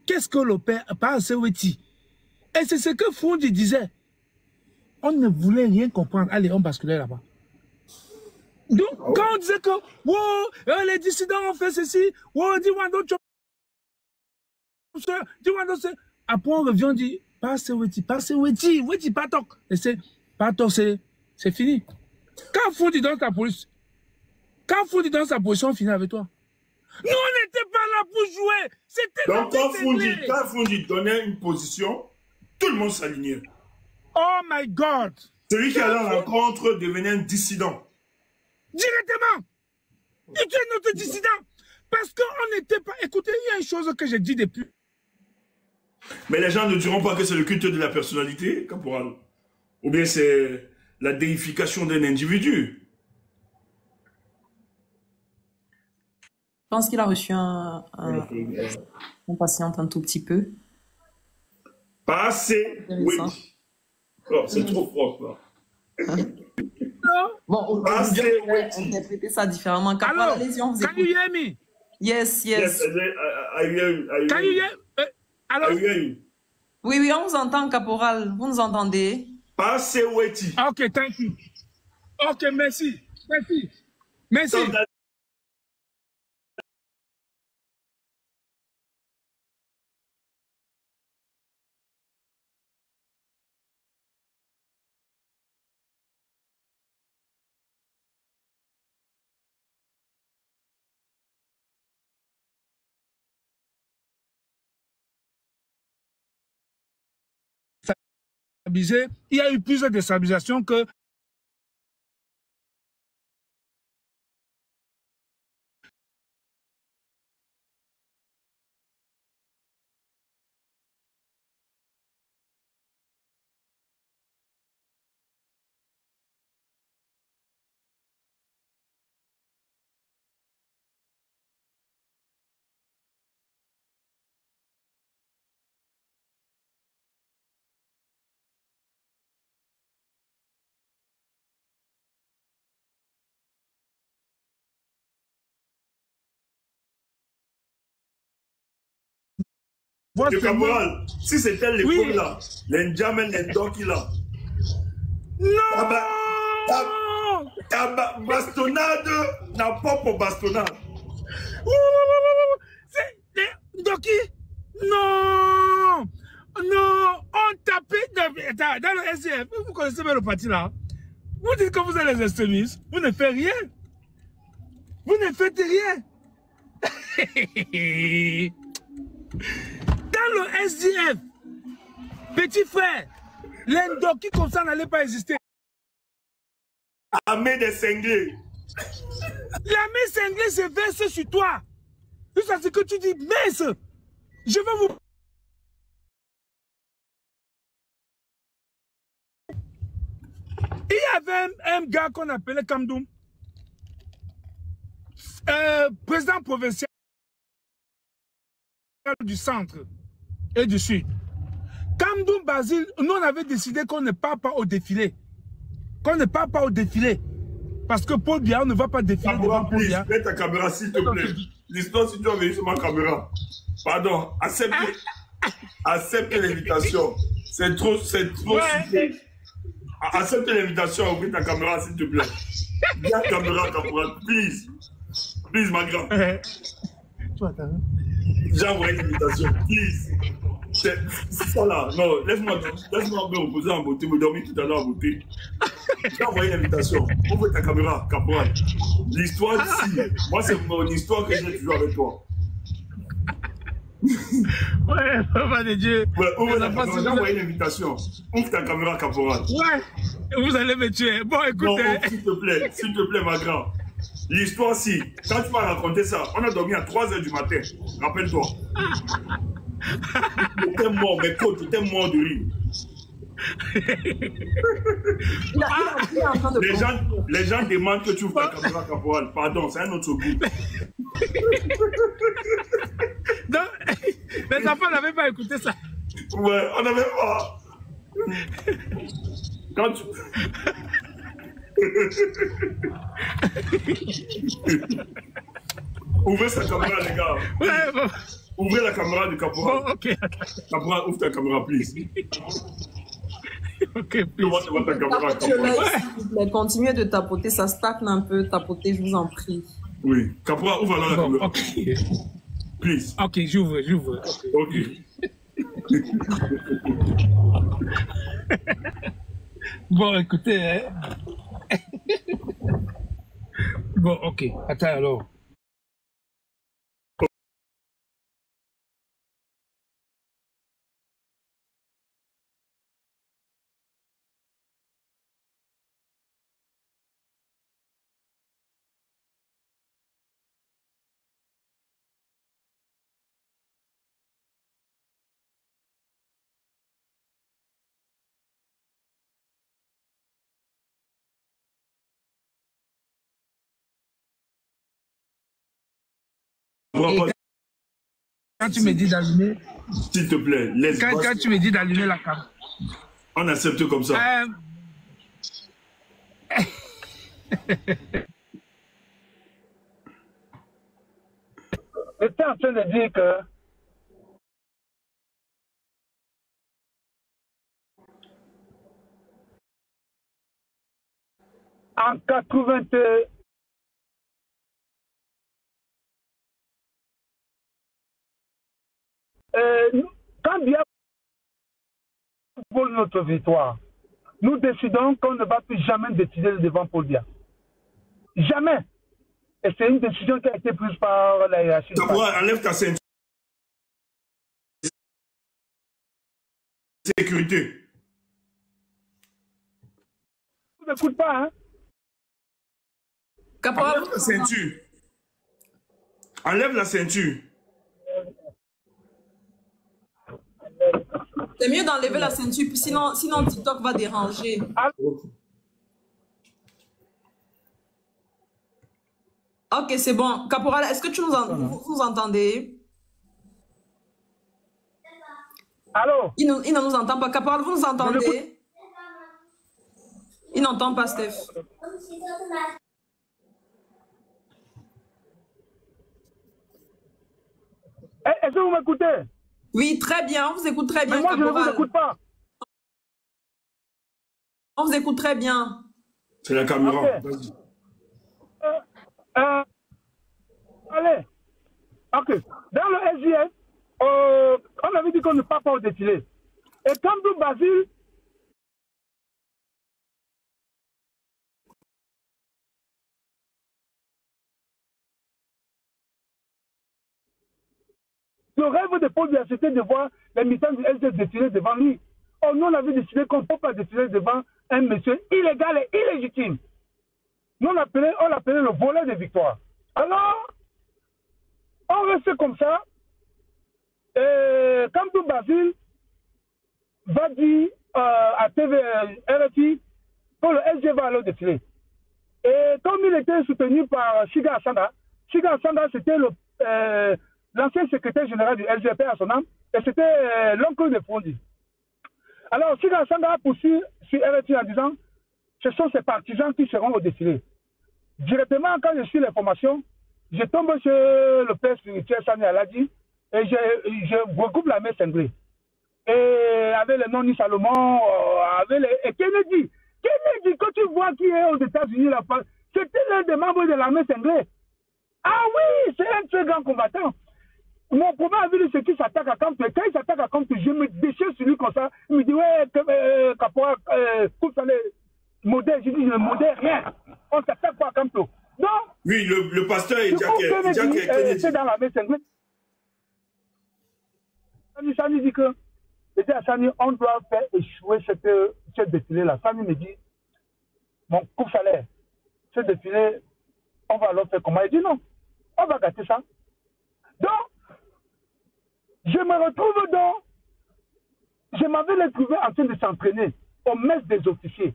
Speaker 1: Qu'est-ce que le père par Seweti? Et c'est ce que Foundi disait. On ne voulait rien comprendre. Allez, on basculait là-bas. Donc, quand on disait que wow, les dissidents ont fait ceci, wow, dis-moi d'autres choses. Dis-moi d'autres choses. Après, on revient, on dit, pas Seweti, Weti, pas toc. Et c'est pas toc, c'est fini. Quand Foundi dans ta position, on finit avec toi. Nous, on n'était pas là pour jouer. C'était
Speaker 6: donc, quand Foundi donnait une position, tout le monde s'alignait.
Speaker 1: Oh my God.
Speaker 6: Celui qui allait à l'encontre devenait un dissident.
Speaker 1: Directement. Il était notre dissident. Parce qu'on n'était pas... Écoutez, il y a une chose que j'ai dit depuis.
Speaker 6: Mais les gens ne diront pas que c'est le culte de la personnalité, caporal. Ou bien c'est la déification d'un individu.
Speaker 2: Je pense qu'il a reçu un patient un tout petit peu.
Speaker 6: Pas assez. Oui. Oh, c'est trop propre, là.
Speaker 2: Bon,
Speaker 6: Pas
Speaker 2: on
Speaker 6: assez.
Speaker 2: peut interpréter ça différemment.
Speaker 1: Alors, can you hear me?
Speaker 2: Yes.
Speaker 6: Yes,
Speaker 1: Can you hear? Alors?
Speaker 2: Oui, on vous entend, caporal. Vous nous entendez?
Speaker 6: Pas assez, Weti.
Speaker 1: Ok, thank you. Ok, merci. Merci. Il y a eu plus de déstabilisation que
Speaker 6: Le caporal, si c'était l'époque là, les Ndjamel, les Doki là.
Speaker 1: non.
Speaker 6: Ta bastonnade n'a pas pour bastonnade.
Speaker 1: Doki? Non, on tapait dans le SDF. Vous connaissez bien le parti là. Vous dites que vous êtes les extrémistes. Vous ne faites rien. Vous ne faites rien. Dans le SDF, petit frère, l'Endoki comme ça n'allait pas exister.
Speaker 6: Armée des cinglés.
Speaker 1: L'armée cinglée se verse sur toi. Jusqu'à ce que tu dis, mince, je vais vous... Il y avait un gars qu'on appelait Kamdoum, président provincial du centre et du sud. Kamdoum Basile, nous on avait décidé qu'on ne part pas au défilé. Parce que Paul Biya, on ne va pas défiler devant Paul Biya.
Speaker 6: Mets ta caméra s'il te plaît. L'histoire, si tu as venu sur ma caméra. Pardon, accepte l'invitation. C'est trop super. Accepte l'invitation, ouvre ta caméra s'il te plaît. Viens caméra, caporal, please. Please, ma grande. J'ai envoyé l'invitation, please. C'est ça là. Non, laisse-moi me reposer en beauté, me dormir tout à l'heure en beauté. J'ai envoyé l'invitation. Ouvre ta caméra, caporal. L'histoire ici, moi c'est mon histoire que j'ai toujours avec toi.
Speaker 1: Ouais, papa de Dieu.
Speaker 6: Ouais, ouvre ta caméra, j'ai envoyé l'invitation. Ouvre ta caméra, caporal.
Speaker 1: Ouais, vous allez me tuer. Bon, écoutez.
Speaker 6: Non, s'il te plaît, ma grande. L'histoire, si, quand tu m'as raconté ça, on a dormi à 3 h du matin. Rappelle-toi. J'étais mort, mes côtes, j'étais mort de rire. Les gens demandent que tu ouvres ta caméra, caporal. Pardon, c'est un autre goût.
Speaker 1: Donc, les enfants n'avaient pas écouté ça.
Speaker 6: Ouais, on n'avait pas. Quand tu... Ouvrez sa caméra, les gars.
Speaker 1: Ouais, bon.
Speaker 6: Ouvrez la caméra du caporal.
Speaker 1: Bon, ok.
Speaker 6: Caporal, ouvre ta caméra, please.
Speaker 1: Ok, please.
Speaker 6: Ouvre ta caméra, caporal.
Speaker 2: Continuez de tapoter, ça stagne un peu. Tapotez, je vous en prie.
Speaker 6: Oui, caporal, ouvre alors la caméra.
Speaker 1: Ok.
Speaker 6: Please.
Speaker 1: Ok, j'ouvre.
Speaker 6: Ok.
Speaker 1: Bon, écoutez. Hein. Bon, ok. Attends alors.
Speaker 6: comprends pas.
Speaker 1: Quand tu me dis d'allumer...
Speaker 6: S'il te plaît, laisse.
Speaker 1: Quand tu me dis d'allumer la caméra...
Speaker 6: On accepte comme ça.
Speaker 4: J'étais en train de dire que en 80, quand bien pour notre victoire, nous décidons qu'on ne va plus jamais décider devant Paul Biya. Jamais. Et c'est une décision qui a été prise par la hiérarchie.
Speaker 6: Enlève ta ceinture. Sécurité.
Speaker 4: Tu n'écoutes pas, hein?
Speaker 2: Caporal,
Speaker 6: enlève la ceinture. Enlève la ceinture.
Speaker 2: c'est mieux d'enlever la ceinture, sinon TikTok va déranger. Ok, c'est bon. Caporal, est-ce que vous nous entendez?
Speaker 4: Allô?
Speaker 2: Il ne nous entend pas. Caporal, vous nous entendez? Il n'entend pas, Steph.
Speaker 4: Est-ce que vous m'écoutez?
Speaker 2: Oui, très bien. On vous écoute très bien,
Speaker 4: Mais moi,
Speaker 2: Caporal.
Speaker 4: je ne vous écoute pas.
Speaker 2: On vous écoute très bien.
Speaker 6: C'est la caméra.
Speaker 4: Okay.
Speaker 6: Vas-y.
Speaker 4: Allez. Ok. Dans le SGF, on avait dit qu'on ne part pas au défilé. Et comme tout Basile, le rêve de Paul Biya, c'était de voir les militants du SGF défiler devant lui. Oh, nous, on avait décidé qu'on ne peut pas défiler devant un monsieur illégal et illégitime. Nous, on l'appelait le voleur de victoire. Alors, on reste comme ça. Et comme tout Basile va dire à TV RFI que le SG va aller au défilé. Et comme il était soutenu par Shiga Asanga c'était l'ancien secrétaire général du LGP à son âme, et c'était l'oncle de Fondi. Alors Shiga Asanga a poursuivi sur RFI en disant ce sont ses partisans qui seront au défilé. Directement, quand je suis l'information, je tombe sur le père spirituel Sani Aladi et je regroupe la messe cinglée. Et avec le nom de Salomon, et Kennedy, quand tu vois qui est aux États-Unis, c'était l'un des membres de l'armée cinglée. Ah oui, c'est un très grand combattant. Mon problème avec lui, c'est qu'il s'attaque à Kamto. Et quand il s'attaque à Kamto, je me déchire sur lui comme ça. Il me dit, ouais, Caporal, modèle. Je dis, je ne modèle rien. On ne s'attaque pas à Kamto. Donc,
Speaker 6: oui, le pasteur est Kennedy.
Speaker 4: C'est dans l'armée cinglée. Sani dit que, Sani, on doit faire échouer ce défilé-là. Sani me dit, mon coup salaire, ce défilé, on va leur faire comment? Il dit non, on va gâter ça. Donc, je me retrouve dans, je m'avais trouvé en train de s'entraîner au mess des officiers.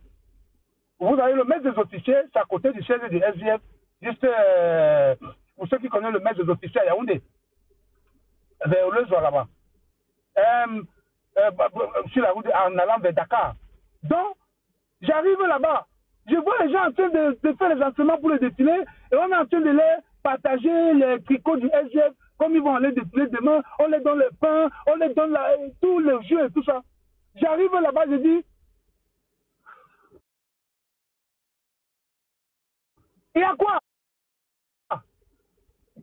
Speaker 4: Vous avez le mess des officiers, c'est à côté du siège du SGF, juste pour ceux qui connaissent le mess des officiers à Yaoundé, vers le Zoa là-bas. Sur la route en allant vers Dakar. Donc, j'arrive là-bas. Je vois les gens en train de faire les entraînements pour le défilé et on est en train de les partager les tricots du SGF comme ils vont aller défiler demain. On les donne le pain, on les donne tous les jeux et tout ça. J'arrive là-bas, je dis, il y a quoi?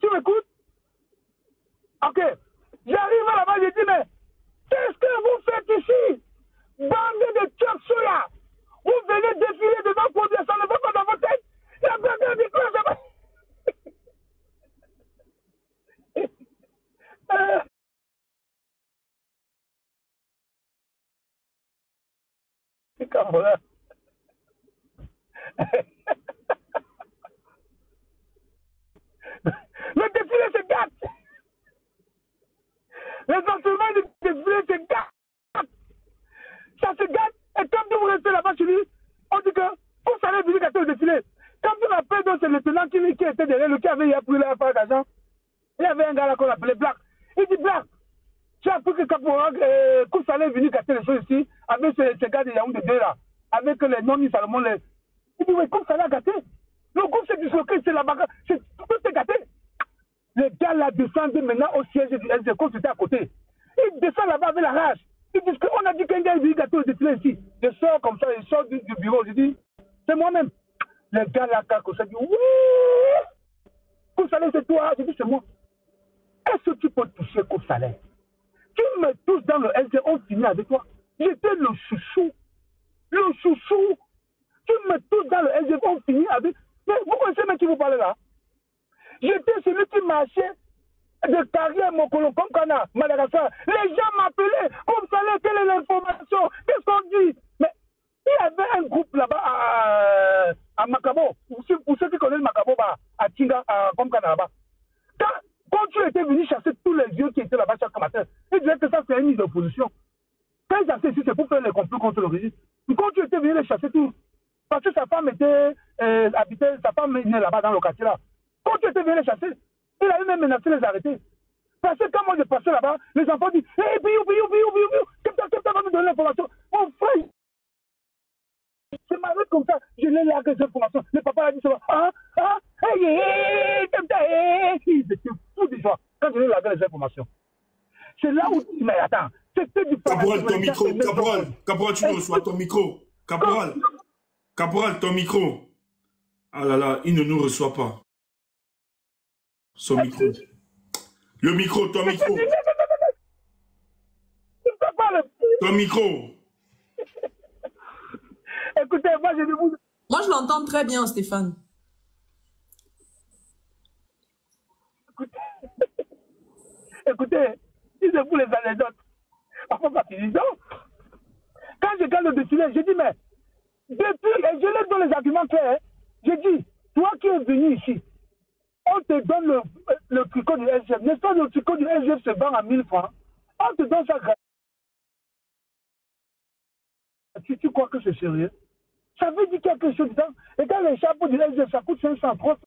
Speaker 4: Tu m'écoutes? Ok. J'arrive là-bas, je dis, mais qu'est-ce que vous faites ici? Bande de Tchoksoya! Vous venez défiler devant pour dire ça ne va pas dans votre tête? Il y a quelqu'un qui croise là-bas. C'est comme ça. Le défilé se gâte. Les entraînements du défilé se gâtent. Ça se gâte. Et comme vous restez là-bas chez lui, on dit que vous savez venir gâter le défilé. Quand on appelle donc c'est le tenant qui était derrière, qui avait pris la part d'argent. Il y avait un gars là qu'on appelait Black. Il dit Black, tu as appris que Caporal Koussale est venu gâter les choses ici avec ces gars de Yaoundé 2 là, avec les non-mis Salomon. Il dit oui, Koussale a gâté. Le groupe s'est disloqué, c'est la bagarre, tout est gâté. Les gars là descendent maintenant au siège du SG, comme c'était à côté. Ils descendent là-bas avec la rage. Ils disent qu'on a dit qu'un gars est venu gâter le défilé ici. Je sors comme ça, je sors du bureau, je dis, c'est moi-même. Les gars là, quand ça dit, oui, Koussale, c'est toi. Je dis, c'est moi. Est-ce que tu peux toucher Koussale? Tu me touches dans le SG, on finit avec toi. J'étais le chouchou. Le chouchou. Tu me touches dans le SG, on finit avec. Mais vous connaissez même qui vous parlez là? J'étais celui qui marchait de carrière Mokolo, comme Kana, Madagascar. Les gens m'appelaient, comme ça, quelle est l'information? Qu'est-ce qu'on dit? Mais il y avait un groupe là-bas à Makabo. Pour ceux qui connaissent Makabo, à Tinga, comme Kana là-bas. Quand tu étais venu chasser tous les vieux qui étaient là-bas chaque matin, ils disaient que ça c'est une mise d'opposition. Quand ils chassaient ici, c'est pour faire les complots contre le régime. Mais quand tu étais venu les chasser tous, parce que sa femme était habitée, sa femme est née là-bas dans le quartier là. Quand tu étais venu les chasser, il a eu même menacé de les arrêter. Parce que quand moi je passais là-bas, les enfants disent hé, Kepta va nous donner l'information. Mon frère, c'est malheureux comme ça, je l'ai largué cette information. Le papa a dit ça. Ils étaient fous des joie quand je lui ai largué les informations. C'est là où. Mais attends, c'était du
Speaker 6: Caporal, ton micro. Caporal, tu nous reçois ton micro. Caporal, ton micro. Ah là là, il ne nous reçoit pas. Son micro. Le micro, ton micro. Ton micro.
Speaker 4: Écoutez, moi je vous.
Speaker 2: Moi, je l'entends très bien, Stéphane.
Speaker 4: Écoutez, si c'est pour les anecdotes, parfois pas suffisant. Quand je regarde le défilé, je dis, mais depuis, et je laisse dans les arguments clairs, je dis, toi qui es venu ici, on te donne le tricot du SGF. N'est-ce pas, le tricot du SGF se vend à 1000 francs. On te donne ça gratuit. Tu crois que c'est sérieux? Ça veut dire quelque chose dedans. Et quand les chapeaux du SGF, ça coûte 500, 300.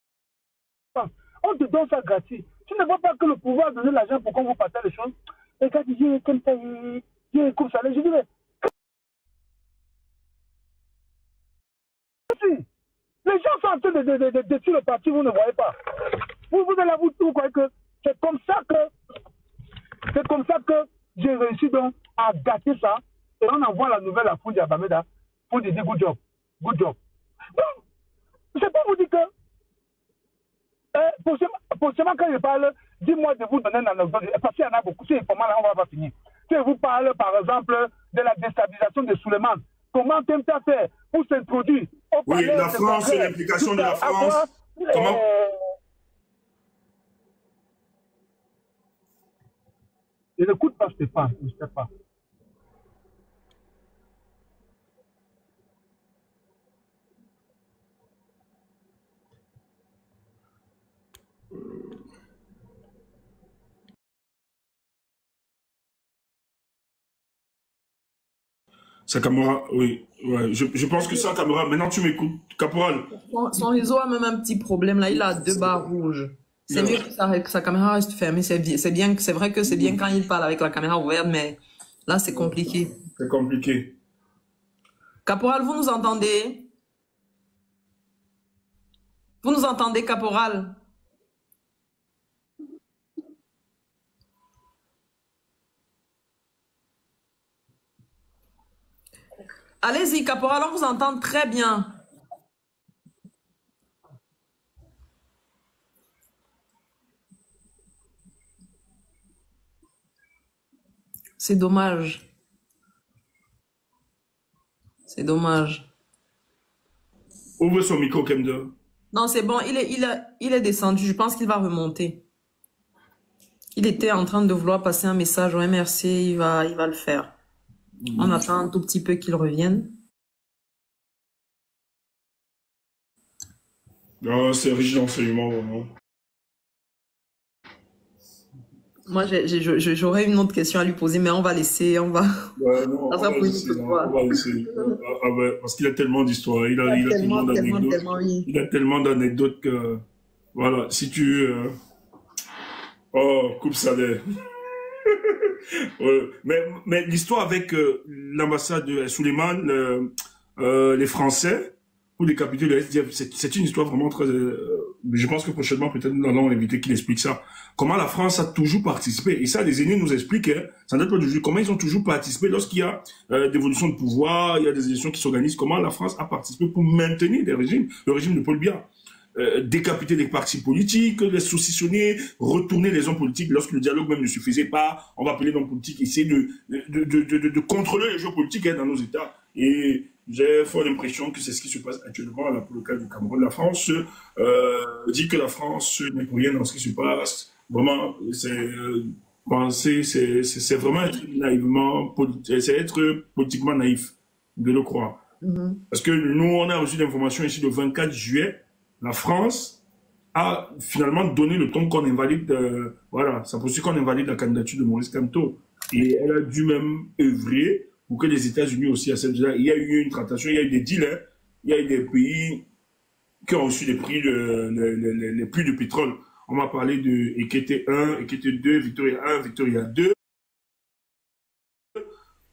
Speaker 4: On te donne ça gratuit. Tu ne vois pas que le pouvoir donne l'argent pour qu'on vous partage les choses. Et quand tu dis, comme ça, il y a une course à l'air, je dis, mais. Les gens sont en train de détruire le parti, vous ne voyez pas. Vous allez vous croyez que c'est comme ça que j'ai réussi donc à gâter ça. Et on envoie la nouvelle à Foundi Abameda pour lui dire good job. Good job. Donc, c'est pour vous dire que forcément, quand je parle, dis-moi de vous donner une anecdote, parce qu'il y en a beaucoup, c'est comment là, on va pas finir. Si je vous parle, par exemple, de la déstabilisation de Souleymane, comment Kemta fait pour s'introduire au palais.
Speaker 6: Oui, la France, l'implication de la France. Comment
Speaker 4: Je n'écoute pas Stéphane, je ne sais pas.
Speaker 6: Sa caméra, oui. Ouais. Je pense que sa caméra, maintenant tu m'écoutes, Caporal.
Speaker 2: Son réseau a même un petit problème là, il a 2 barres rouges. C'est mieux que sa caméra reste fermée. C'est vrai que c'est bien quand il parle avec la caméra ouverte, mais là c'est compliqué.
Speaker 6: C'est compliqué.
Speaker 2: Caporal, vous nous entendez? Vous nous entendez, Caporal? Allez-y, Caporal, on vous entend très bien. C'est dommage. C'est dommage.
Speaker 6: Ouvre son micro, Kemda.
Speaker 2: Non, c'est bon, il est descendu. Je pense qu'il va remonter. Il était en train de vouloir passer un message au MRC. Il va le faire. On attend un tout petit peu qu'il revienne.
Speaker 6: Non, c'est riche d'enseignement, vraiment.
Speaker 2: Moi, j'aurais une autre question à lui poser, mais on va laisser,
Speaker 6: Ouais, non, on va laisser. Ah ouais, parce qu'il a tellement d'histoires, il a tellement d'anecdotes.
Speaker 2: Oui.
Speaker 6: Il a tellement d'anecdotes que, voilà, si tu... Oh, coupe salaire. Mais l'histoire avec l'ambassade de Souleymane, les Français, pour décapiter le SDF, c'est une histoire vraiment très... je pense que prochainement, peut-être nous allons inviter qu'il explique ça. Comment la France a toujours participé. Et ça, les aînés nous expliquent, hein, ça ne date pas du comment ils ont toujours participé lorsqu'il y a d'évolution de pouvoir, il y a des élections qui s'organisent, comment la France a participé pour maintenir des régimes, le régime de Paul Biya. Décapiter les partis politiques, les saucissonner, retourner les hommes politiques lorsque le dialogue même ne suffisait pas. On va appeler l'homme politique, essayer de contrôler les jeux politiques dans nos États. Et j'ai fort l'impression que c'est ce qui se passe actuellement là, pour le cas du Cameroun. La France dit que la France n'est pour rien dans ce qui se passe. Vraiment, c'est vraiment être naïvement, c'est être politiquement naïf de le croire. Parce que nous, on a reçu l'information ici le 24 juillet. La France a finalement donné le ton qu'on invalide, voilà, ça poursuit qu'on invalide la candidature de Maurice Kamto. Et elle a dû même œuvrer pour que les États-Unis aussi acceptent. Il y a eu une tractation, il y a eu des deals, hein. Il y a eu des pays qui ont reçu les prix de pétrole. On m'a parlé de Ekete 1, Ekete 2, Victoria 1, Victoria 2.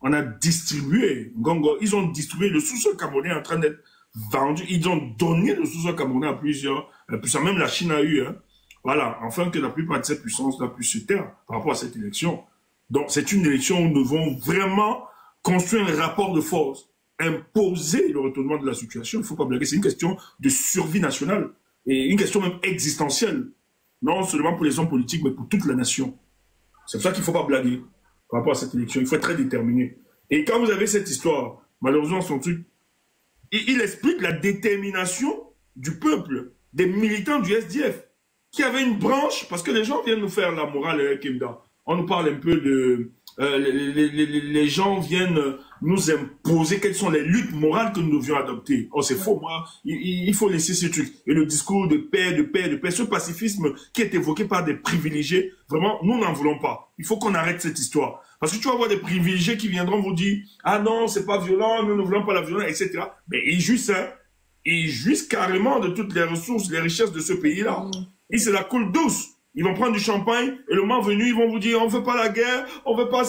Speaker 6: On a distribué, Gongo, ils ont distribué le sous-sol camerounais en train d'être vendu, ils ont donné le sous-sol camerounais à plusieurs, même la Chine a eu, hein. Voilà, afin que la plupart de ces puissances là puissent se taire par rapport à cette élection. Donc, c'est une élection où nous devons vraiment construire un rapport de force, imposer le retournement de la situation. Il ne faut pas blaguer, c'est une question de survie nationale et une question même existentielle, non seulement pour les hommes politiques, mais pour toute la nation. C'est pour ça qu'il ne faut pas blaguer par rapport à cette élection. Il faut être très déterminé. Et quand vous avez cette histoire, malheureusement, son truc, il explique la détermination du peuple, des militants du SDF, qui avaient une branche, parce que les gens viennent nous faire la morale, Kemda. On nous parle un peu de... les gens viennent nous imposer quelles sont les luttes morales que nous devions adopter. Oh, c'est faux, moi. Il faut laisser ce truc. Et le discours de paix, de paix, de paix, ce pacifisme qui est évoqué par des privilégiés, vraiment, nous n'en voulons pas. Il faut qu'on arrête cette histoire. Parce que tu vas voir des privilégiés qui viendront vous dire « Ah non, c'est pas violent, nous ne voulons pas la violence, etc. » Mais ils jouissent, hein. Ils jouissent carrément de toutes les ressources, les richesses de ce pays-là. Et c'est la coule douce. Ils vont prendre du champagne et le moment venu, ils vont vous dire « On ne veut pas la guerre, on ne veut pas... »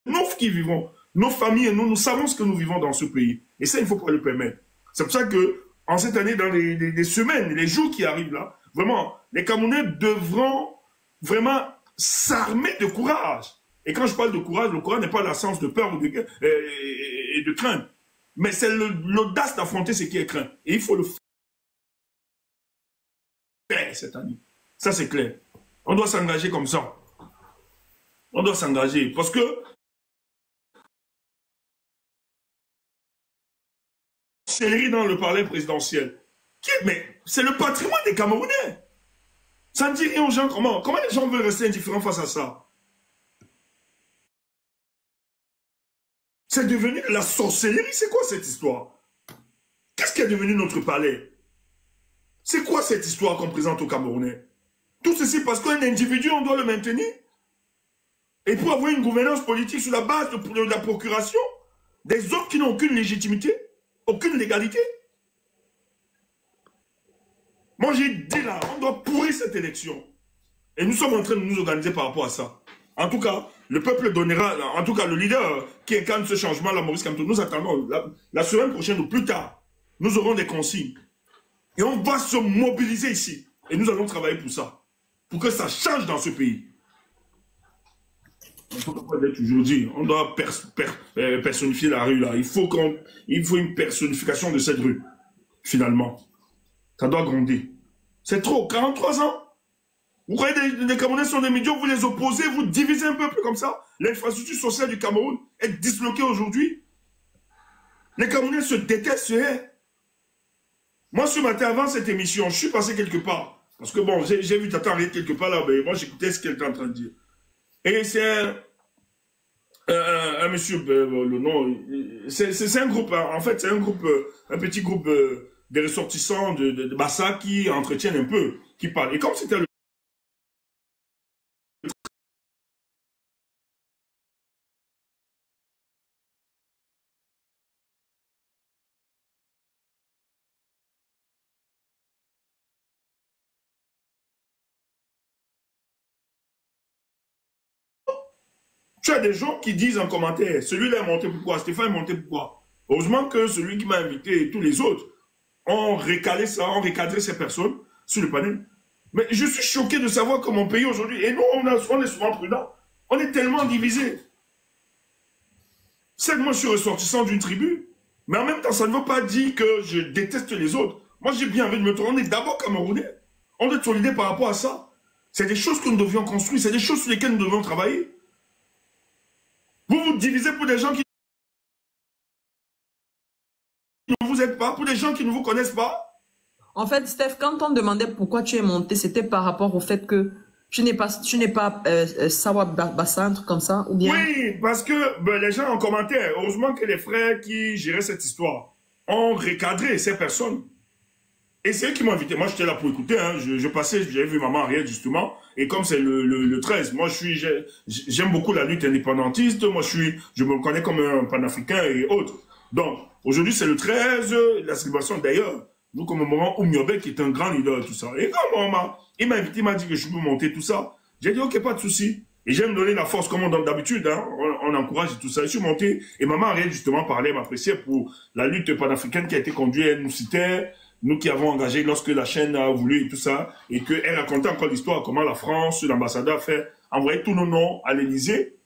Speaker 6: Nous qui vivons, nos familles et nous savons ce que nous vivons dans ce pays. Et ça, il ne faut pas le permettre. C'est pour ça que, en cette année, dans les semaines, les jours qui arrivent là, vraiment, les Camerounais devront vraiment s'armer de courage. Et quand je parle de courage, le courage n'est pas l'absence de peur et de crainte. Mais c'est l'audace d'affronter ce qui est craint. Et il faut le faire cette année. Ça, c'est clair. On doit s'engager comme ça. On doit s'engager. Parce que c'est dans le palais présidentiel. Mais c'est le patrimoine des Camerounais. Ça ne dit rien aux gens. Comment les gens veulent rester indifférents face à ça? C'est devenu la sorcellerie. C'est quoi cette histoire? Qu'est-ce qui est devenu notre palais? C'est quoi cette histoire qu'on présente aux Camerounais? Tout ceci parce qu'un individu, on doit le maintenir. Et pour avoir une gouvernance politique sur la base de la procuration, des hommes qui n'ont aucune légitimité, aucune légalité. Moi, j'ai dit là, on doit pourrir cette élection. Et nous sommes en train de nous organiser par rapport à ça. En tout cas, le peuple donnera, en tout cas, le leader qui incarne ce changement, là, Maurice Kamto, nous attendons la semaine prochaine ou plus tard, nous aurons des consignes. Et on va se mobiliser ici. Et nous allons travailler pour ça. Pour que ça change dans ce pays. On ne peut pas toujours dire, on doit personnifier la rue là. Il faut une personnification de cette rue, finalement. Ça doit grandir. C'est trop, 43 ans. Vous croyez que les Camerounais sont des médias, vous les opposez, vous divisez un peuple comme ça. L'infrastructure sociale du Cameroun est disloquée aujourd'hui. Les Camerounais se détestent. Moi, ce matin, avant cette émission, je suis passé quelque part. Parce que bon, j'ai vu Tata arriver quelque part là, mais moi j'écoutais ce qu'elle était en train de dire. Et c'est un monsieur, le nom, c'est un groupe, en fait, c'est un groupe, un petit groupe des ressortissants de Bassa qui entretiennent un peu, qui parlent. Et comme c'était le Tu as des gens qui disent en commentaire, celui-là est monté pourquoi, Stéphane est monté pourquoi. Heureusement que celui qui m'a invité et tous les autres ont recalé ça, ont recadré ces personnes sur le panel. Mais je suis choqué de savoir que mon pays aujourd'hui, et nous, on est souvent prudents, on est tellement divisés. C'est que moi, je suis ressortissant d'une tribu, mais en même temps, ça ne veut pas dire que je déteste les autres. Moi, j'ai bien envie de me tourner. On est d'abord Camerounais. On doit être solidaire par rapport à ça. C'est des choses que nous devions construire, c'est des choses sur lesquelles nous devons travailler. Vous vous divisez pour des gens qui ne vous aident pas, pour des gens qui ne vous connaissent pas.
Speaker 2: En fait, Steph, quand on demandait pourquoi tu es monté, c'était par rapport au fait que tu n'es pas Sawa Bassa, un truc comme ça, ou bien...
Speaker 6: Oui, parce que les gens en commentaire, heureusement que les frères qui géraient cette histoire ont recadré ces personnes. Et c'est eux qui m'ont invité. Moi, j'étais là pour écouter. Hein. Je passais, j'avais vu maman Ariel, justement. Et comme c'est le 13, moi, j'aime beaucoup la lutte indépendantiste. Moi, je me reconnais comme un panafricain et autres. Donc, aujourd'hui, c'est le 13, la célébration d'ailleurs. Nous commémorons Oumyobé, qui est un grand leader, tout ça. Et quand maman, il m'a invité, il m'a dit que je peux monter tout ça. J'ai dit, ok, pas de souci. Et j'aime donner la force comme on donne d'habitude. Hein. On encourage et tout ça. Je suis monté. Et maman Ariel, justement, parlait, m'appréciait pour la lutte panafricaine qui a été conduite. Elle nous citait. Nous qui avons engagé lorsque la chaîne a voulu et tout ça, et qu'elle racontait encore l'histoire, comment la France, l'ambassadeur a fait envoyer tous nos noms à l'Élysée,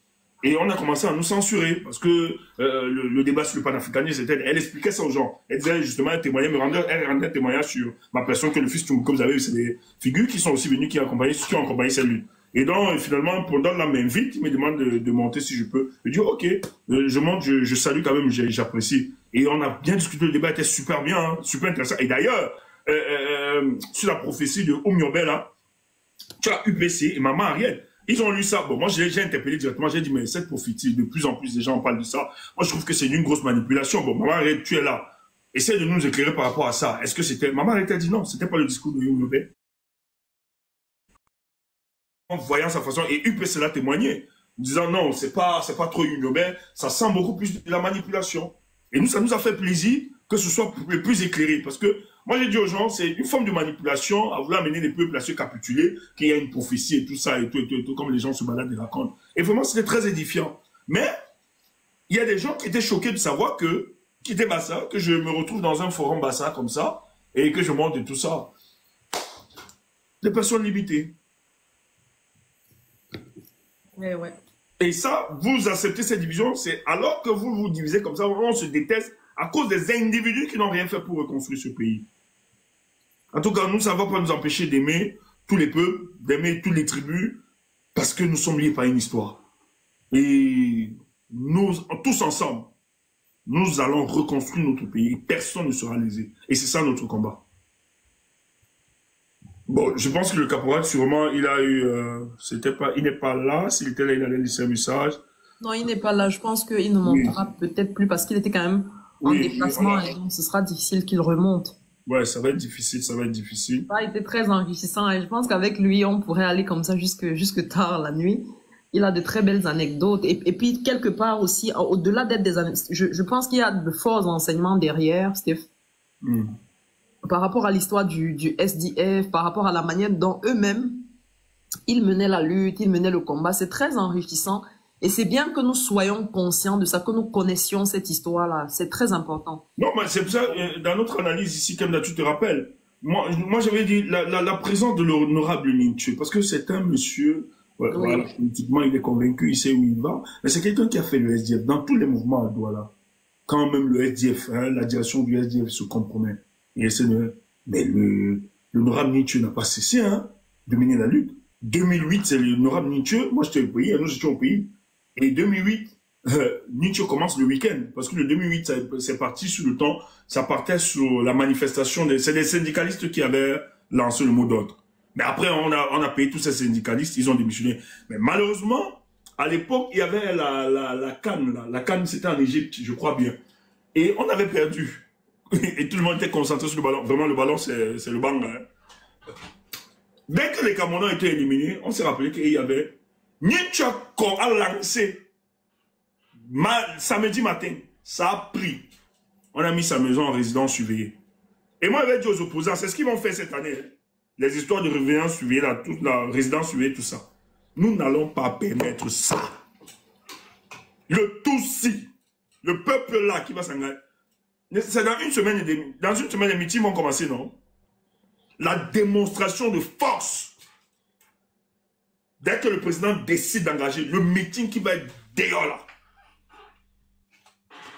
Speaker 6: et on a commencé à nous censurer, parce que le débat sur le panafricanisme, elle expliquait ça aux gens. Elle disait justement, elle rendait un témoignage sur ma personne, que le fils, comme vous avez vu, c'est des figures qui sont aussi venues, qui ont accompagné cette lutte. Et donc, finalement, pendant la main vite, il me demande de monter si je peux. Je dis, ok, je monte, je salue quand même, j'apprécie. Et on a bien discuté, le débat était super bien, hein, super intéressant. Et d'ailleurs, sur la prophétie de Oumyobé, là, tu as UPC et maman Ariel. Ils ont lu ça. Bon, moi, j'ai interpellé directement. J'ai dit, mais cette prophétie, de plus en plus de gens parlent de ça. Moi, je trouve que c'est une grosse manipulation. Bon, maman Ariel, tu es là. Essaye de nous éclairer par rapport à ça. Est-ce que c'était... Maman Ariel t'a dit non, c'était pas le discours de Oumyobé. En voyant sa façon, et UPC l'a témoigné, disant non, c'est pas trop Oumyobé, ça sent beaucoup plus de la manipulation. Et nous, ça nous a fait plaisir que ce soit le plus éclairé. Parce que moi, j'ai dit aux gens, c'est une forme de manipulation à vouloir amener les peuples à se capituler, qu'il y a une prophétie et tout ça, et tout, comme les gens se baladent et racontent. Et vraiment, c'était très édifiant. Mais, il y a des gens qui étaient choqués de savoir que, qui étaient Bassa, que je me retrouve dans un forum Bassa comme ça, et que je monte et tout ça. Des personnes limitées.
Speaker 2: Ouais.
Speaker 6: Et ça, vous acceptez cette division, c'est alors que vous vous divisez comme ça, on se déteste à cause des individus qui n'ont rien fait pour reconstruire ce pays. En tout cas, nous, ça ne va pas nous empêcher d'aimer tous les peuples, d'aimer toutes les tribus, parce que nous sommes liés par une histoire. Et nous, tous ensemble, nous allons reconstruire notre pays. Personne ne sera lésé. Et c'est ça notre combat. Bon, je pense que le caporal, sûrement, il a eu... il n'est pas là. S'il était là, il allait laisser un message.
Speaker 2: Non, il n'est pas là. Je pense qu'il ne montera peut-être plus parce qu'il était quand même en déplacement. Et donc, ce sera difficile qu'il remonte.
Speaker 6: Ouais, ça va être difficile, ça va être difficile.
Speaker 2: Ça a été très enrichissant. Et je pense qu'avec lui, on pourrait aller comme ça jusque tard la nuit. Il a de très belles anecdotes. Et puis, quelque part aussi, au-delà d'être des anecdotes, je pense qu'il y a de forts enseignements derrière, Steph. Par rapport à l'histoire du SDF, par rapport à la manière dont eux-mêmes, ils menaient la lutte, ils menaient le combat. C'est très enrichissant. Et c'est bien que nous soyons conscients de ça, que nous connaissions cette histoire-là. C'est très important. Non,
Speaker 6: mais c'est pour ça, dans notre analyse ici, comme là, tu te rappelles, moi j'avais dit la présence de l'honorable Ninche, parce que c'est un monsieur, voilà, politiquement, il est convaincu, il sait où il va, mais c'est quelqu'un qui a fait le SDF dans tous les mouvements à Douala. Quand même le SDF, la direction du SDF se compromet. Mais l'honorable Nietzsche n'a pas cessé de mener la lutte. 2008, c'est l'honorable Nietzsche. Moi, j'étais au pays, nous étions au pays. Et 2008, Nietzsche commence le week-end. Parce que le 2008, c'est parti sur le temps. Ça partait sur la manifestation. C'est des syndicalistes qui avaient lancé le mot d'ordre. Mais après, on a payé tous ces syndicalistes. Ils ont démissionné. Mais malheureusement, à l'époque, il y avait la Cannes. La Cannes, c'était en Égypte, je crois bien. Et on avait perdu. Et tout le monde était concentré sur le ballon. Vraiment, le ballon, c'est le bang. Dès que les Camerounais ont été éliminés, on s'est rappelé qu'il y avait Nietzsche a lancé samedi matin. Ça a pris. On a mis sa maison en résidence surveillée. Et moi, j'avais dit aux opposants, c'est ce qu'ils vont faire cette année. Les histoires de résidence surveillée, toute la résidence surveillée, tout ça. Nous n'allons pas permettre ça. Le Tutsi, le peuple là qui va s'engager. C'est dans une semaine et demie. Dans une semaine, les meetings vont commencer, non? La démonstration de force. Dès que le président décide d'engager, le meeting qui va être d'ailleurs là.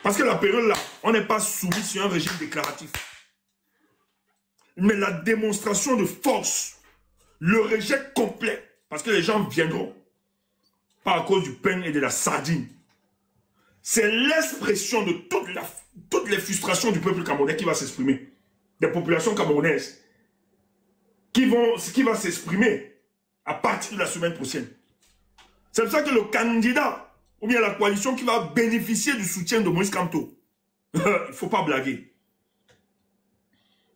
Speaker 6: Parce que la période là, on n'est pas soumis sur un régime déclaratif. Mais la démonstration de force, le rejet complet, parce que les gens viendront, pas à cause du pain et de la sardine. C'est l'expression de toutes les frustrations du peuple camerounais qui va s'exprimer. Des populations camerounaises qui va s'exprimer à partir de la semaine prochaine. C'est pour ça que le candidat ou bien la coalition qui va bénéficier du soutien de Moïse Kamto, il ne faut pas blaguer.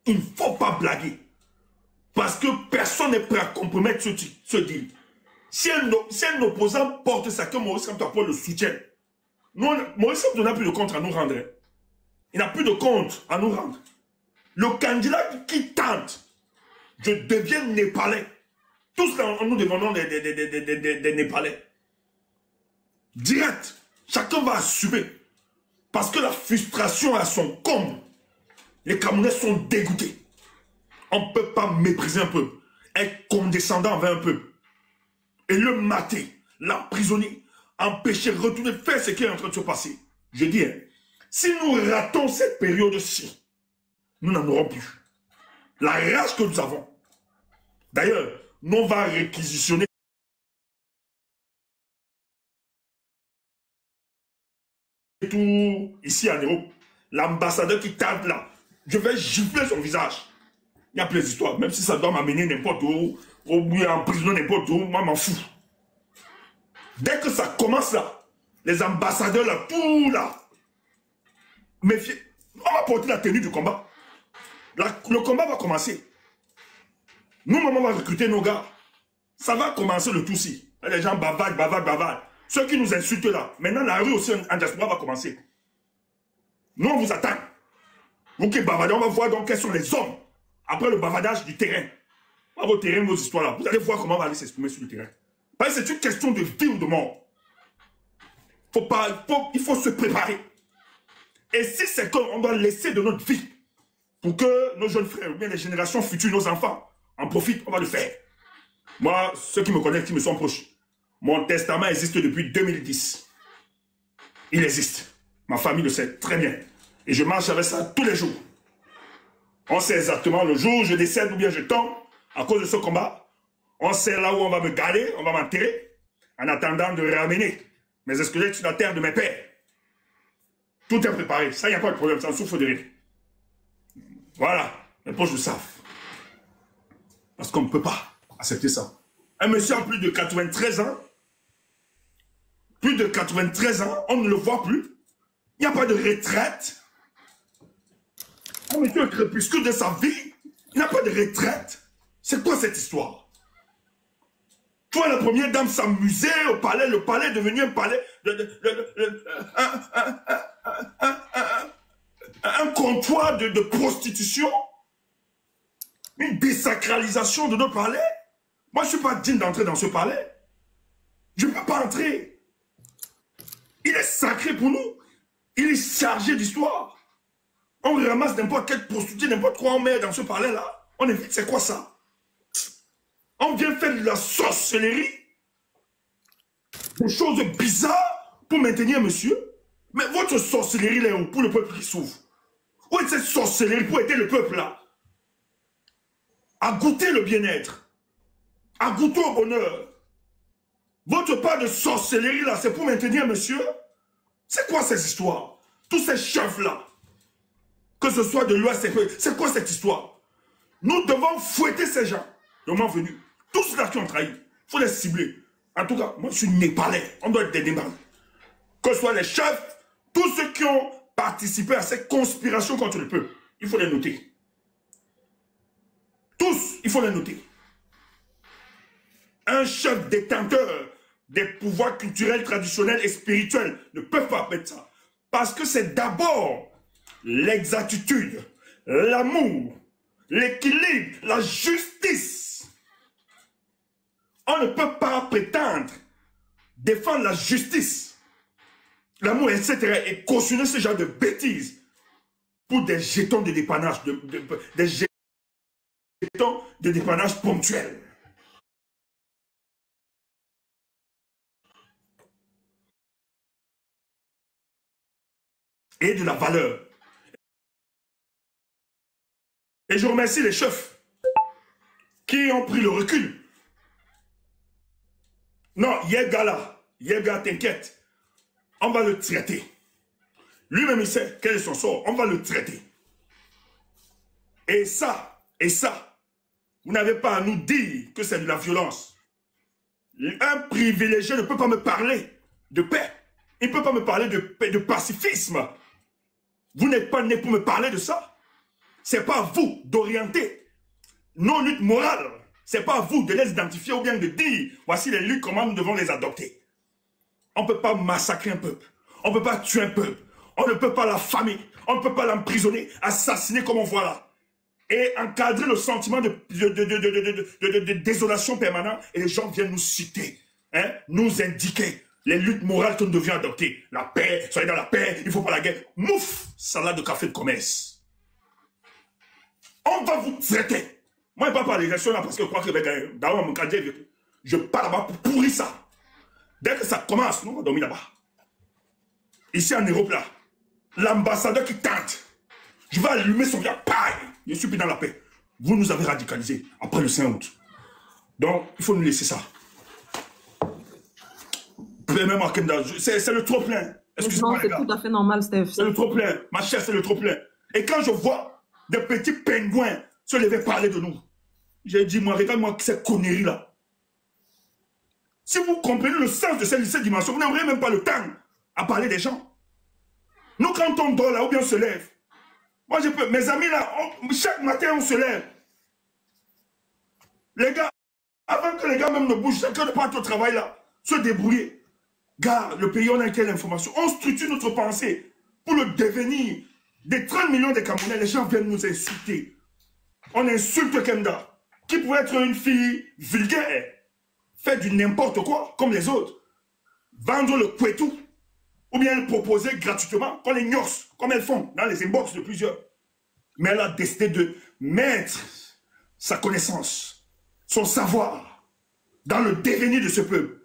Speaker 6: Il ne faut pas blaguer. Parce que personne n'est prêt à compromettre ce deal. Si un opposant porte ça, que Moïse Kamto apporte le soutien, Moïse Kamto n'a plus de compte à nous rendre. Il n'a plus de compte à nous rendre. Le candidat qui tente, je deviens népalais. Tous là, nous demandons des Népalais. Direct. Chacun va assumer. Parce que la frustration a son comble. Les Camerounais sont dégoûtés. On ne peut pas mépriser un peuple. Être condescendant envers un peuple. Et le mater, l'emprisonner, empêcher de retourner faire ce qui est en train de se passer. Je dis, hein, si nous ratons cette période-ci, nous n'en aurons plus. La rage que nous avons. D'ailleurs, nous on va réquisitionner tout ici en Europe. L'ambassadeur qui tarde là, je vais gifler son visage. Il y a plein d'histoires. Même si ça doit m'amener n'importe où, ou en prison n'importe où, moi m'en fous. Dès que ça commence là, les ambassadeurs là, tout là, méfiez. On va porter la tenue du combat. Le combat va commencer. Nous, maman, on va recruter nos gars. Ça va commencer le tout-ci. Les gens bavardent. Ceux qui nous insultent là, maintenant la rue aussi en diaspora va commencer. Nous, on vous attend. Vous qui bavardez, on va voir donc quels sont les hommes. Après le bavardage du terrain. Pas vos terrains, vos histoires là. Vous allez voir comment on va aller s'exprimer sur le terrain. Parce que c'est une question de vie ou de mort. Il faut se préparer. Et si c'est qu'on doit laisser de notre vie pour que nos jeunes frères, ou bien les générations futures, nos enfants, en profitent, on va le faire. Moi, ceux qui me connaissent, qui me sont proches, mon testament existe depuis 2010. Il existe. Ma famille le sait très bien. Et je marche avec ça tous les jours. On sait exactement le jour où je décède ou bien je tombe à cause de ce combat. On sait là où on va me garder, on va m'enterrer, en attendant de ramener mes squelettes sur la terre de mes pères. Tout est préparé. Ça, il n'y a pas de problème. Ça en souffre de rien. Voilà. Les poches le savent. Parce qu'on ne peut pas accepter ça. Un monsieur a plus de 93 ans, on ne le voit plus. Il n'y a pas de retraite. Un monsieur au crépuscule de sa vie, il n'a pas de retraite. C'est quoi cette histoire? Tu vois la première dame s'amuser au palais, le palais est devenu un palais, un comptoir de prostitution, une désacralisation de nos palais. Moi, je ne suis pas digne d'entrer dans ce palais. Je ne peux pas entrer. Il est sacré pour nous. Il est chargé d'histoire. On ramasse n'importe quelle prostituée, n'importe quoi on met dans ce palais-là. On évite, c'est quoi ça? On vient faire de la sorcellerie. Des choses bizarres pour maintenir monsieur. Mais votre sorcellerie là, pour le peuple qui souffre. Où est cette sorcellerie pour aider le peuple là? À goûter le bien-être. À goûter au bonheur. Votre part de sorcellerie là, c'est pour maintenir monsieur? C'est quoi ces histoires? Tous ces chefs là, que ce soit de l'Ouest, c'est quoi cette histoire? Nous devons fouetter ces gens, le moment venu. Tous ceux-là qui ont trahi, il faut les cibler. En tout cas, moi je suis népalais, on doit être des Népalais. Que ce soit les chefs, tous ceux qui ont participé à cette conspiration contre le peuple, il faut les noter. Tous, il faut les noter. Un chef détenteur des pouvoirs culturels, traditionnels et spirituels ne peut pas mettre ça. Parce que c'est d'abord l'exactitude, l'amour, l'équilibre, la justice. On ne peut pas prétendre défendre la justice l'amour, etc. Et cautionner ce genre de bêtises pour des jetons de dépannage, des jetons de dépannage ponctuels. Et de la valeur. Et je remercie les chefs qui ont pris le recul. Non, Yega, t'inquiète. On va le traiter. Lui-même, il sait quel est son sort. On va le traiter. Et ça, vous n'avez pas à nous dire que c'est de la violence. Un privilégié ne peut pas me parler de paix. Il ne peut pas me parler de paix, de pacifisme. Vous n'êtes pas né pour me parler de ça. Ce n'est pas à vous d'orienter nos luttes morales. Ce n'est pas à vous de les identifier ou bien de dire voici les luttes, comment nous devons les adopter. On ne peut pas massacrer un peuple. On ne peut pas tuer un peuple. On ne peut pas l'affamer. On ne peut pas l'emprisonner, assassiner comme on voit là. Et encadrer le sentiment de désolation permanente. Et les gens viennent nous citer, hein, nous indiquer les luttes morales que nous devions adopter. La paix, soyez dans la paix, il ne faut pas la guerre. Mouf, salade de café de commerce. On va vous traiter. Moi, je ne parle pas d'élection là parce que je crois que dans mon cadre, je parle là-bas pour pourrir ça. Dès que ça commence, nous, on va dormir là-bas. Ici en Europe, là, l'ambassadeur qui tente, je vais allumer son gars, paille. Je suis plus dans la paix. Vous nous avez radicalisés après le 5 août. Donc, il faut nous laisser ça. Même c'est le trop plein.
Speaker 2: Excusez-moi, c'est tout à fait normal, Steph.
Speaker 6: C'est le trop plein. Ma chère, c'est le trop plein. Et quand je vois des petits pingouins se lever parler de nous, j'ai dit, moi, regarde-moi cette connerie-là. Si vous comprenez le sens de cette dimension, vous n'aurez même pas le temps à parler des gens. Nous, quand on dort là, ou bien on se lève, moi, je peux, mes amis là, chaque matin, on se lève. Les gars, avant que les gars même ne bougent, chacun ne parte au travail là, se débrouiller. Gars, le pays, on a quelle information? On structure notre pensée pour le devenir. Des 30 millions de Camerounais, les gens viennent nous insulter. On insulte Kenda, qui pourrait être une fille vulgaire, faire du n'importe quoi, comme les autres. Vendre le kouetou, ou bien le proposer gratuitement, comme les gnos, comme elles font dans les inbox de plusieurs. Mais elle a décidé de mettre sa connaissance, son savoir, dans le devenir de ce peuple.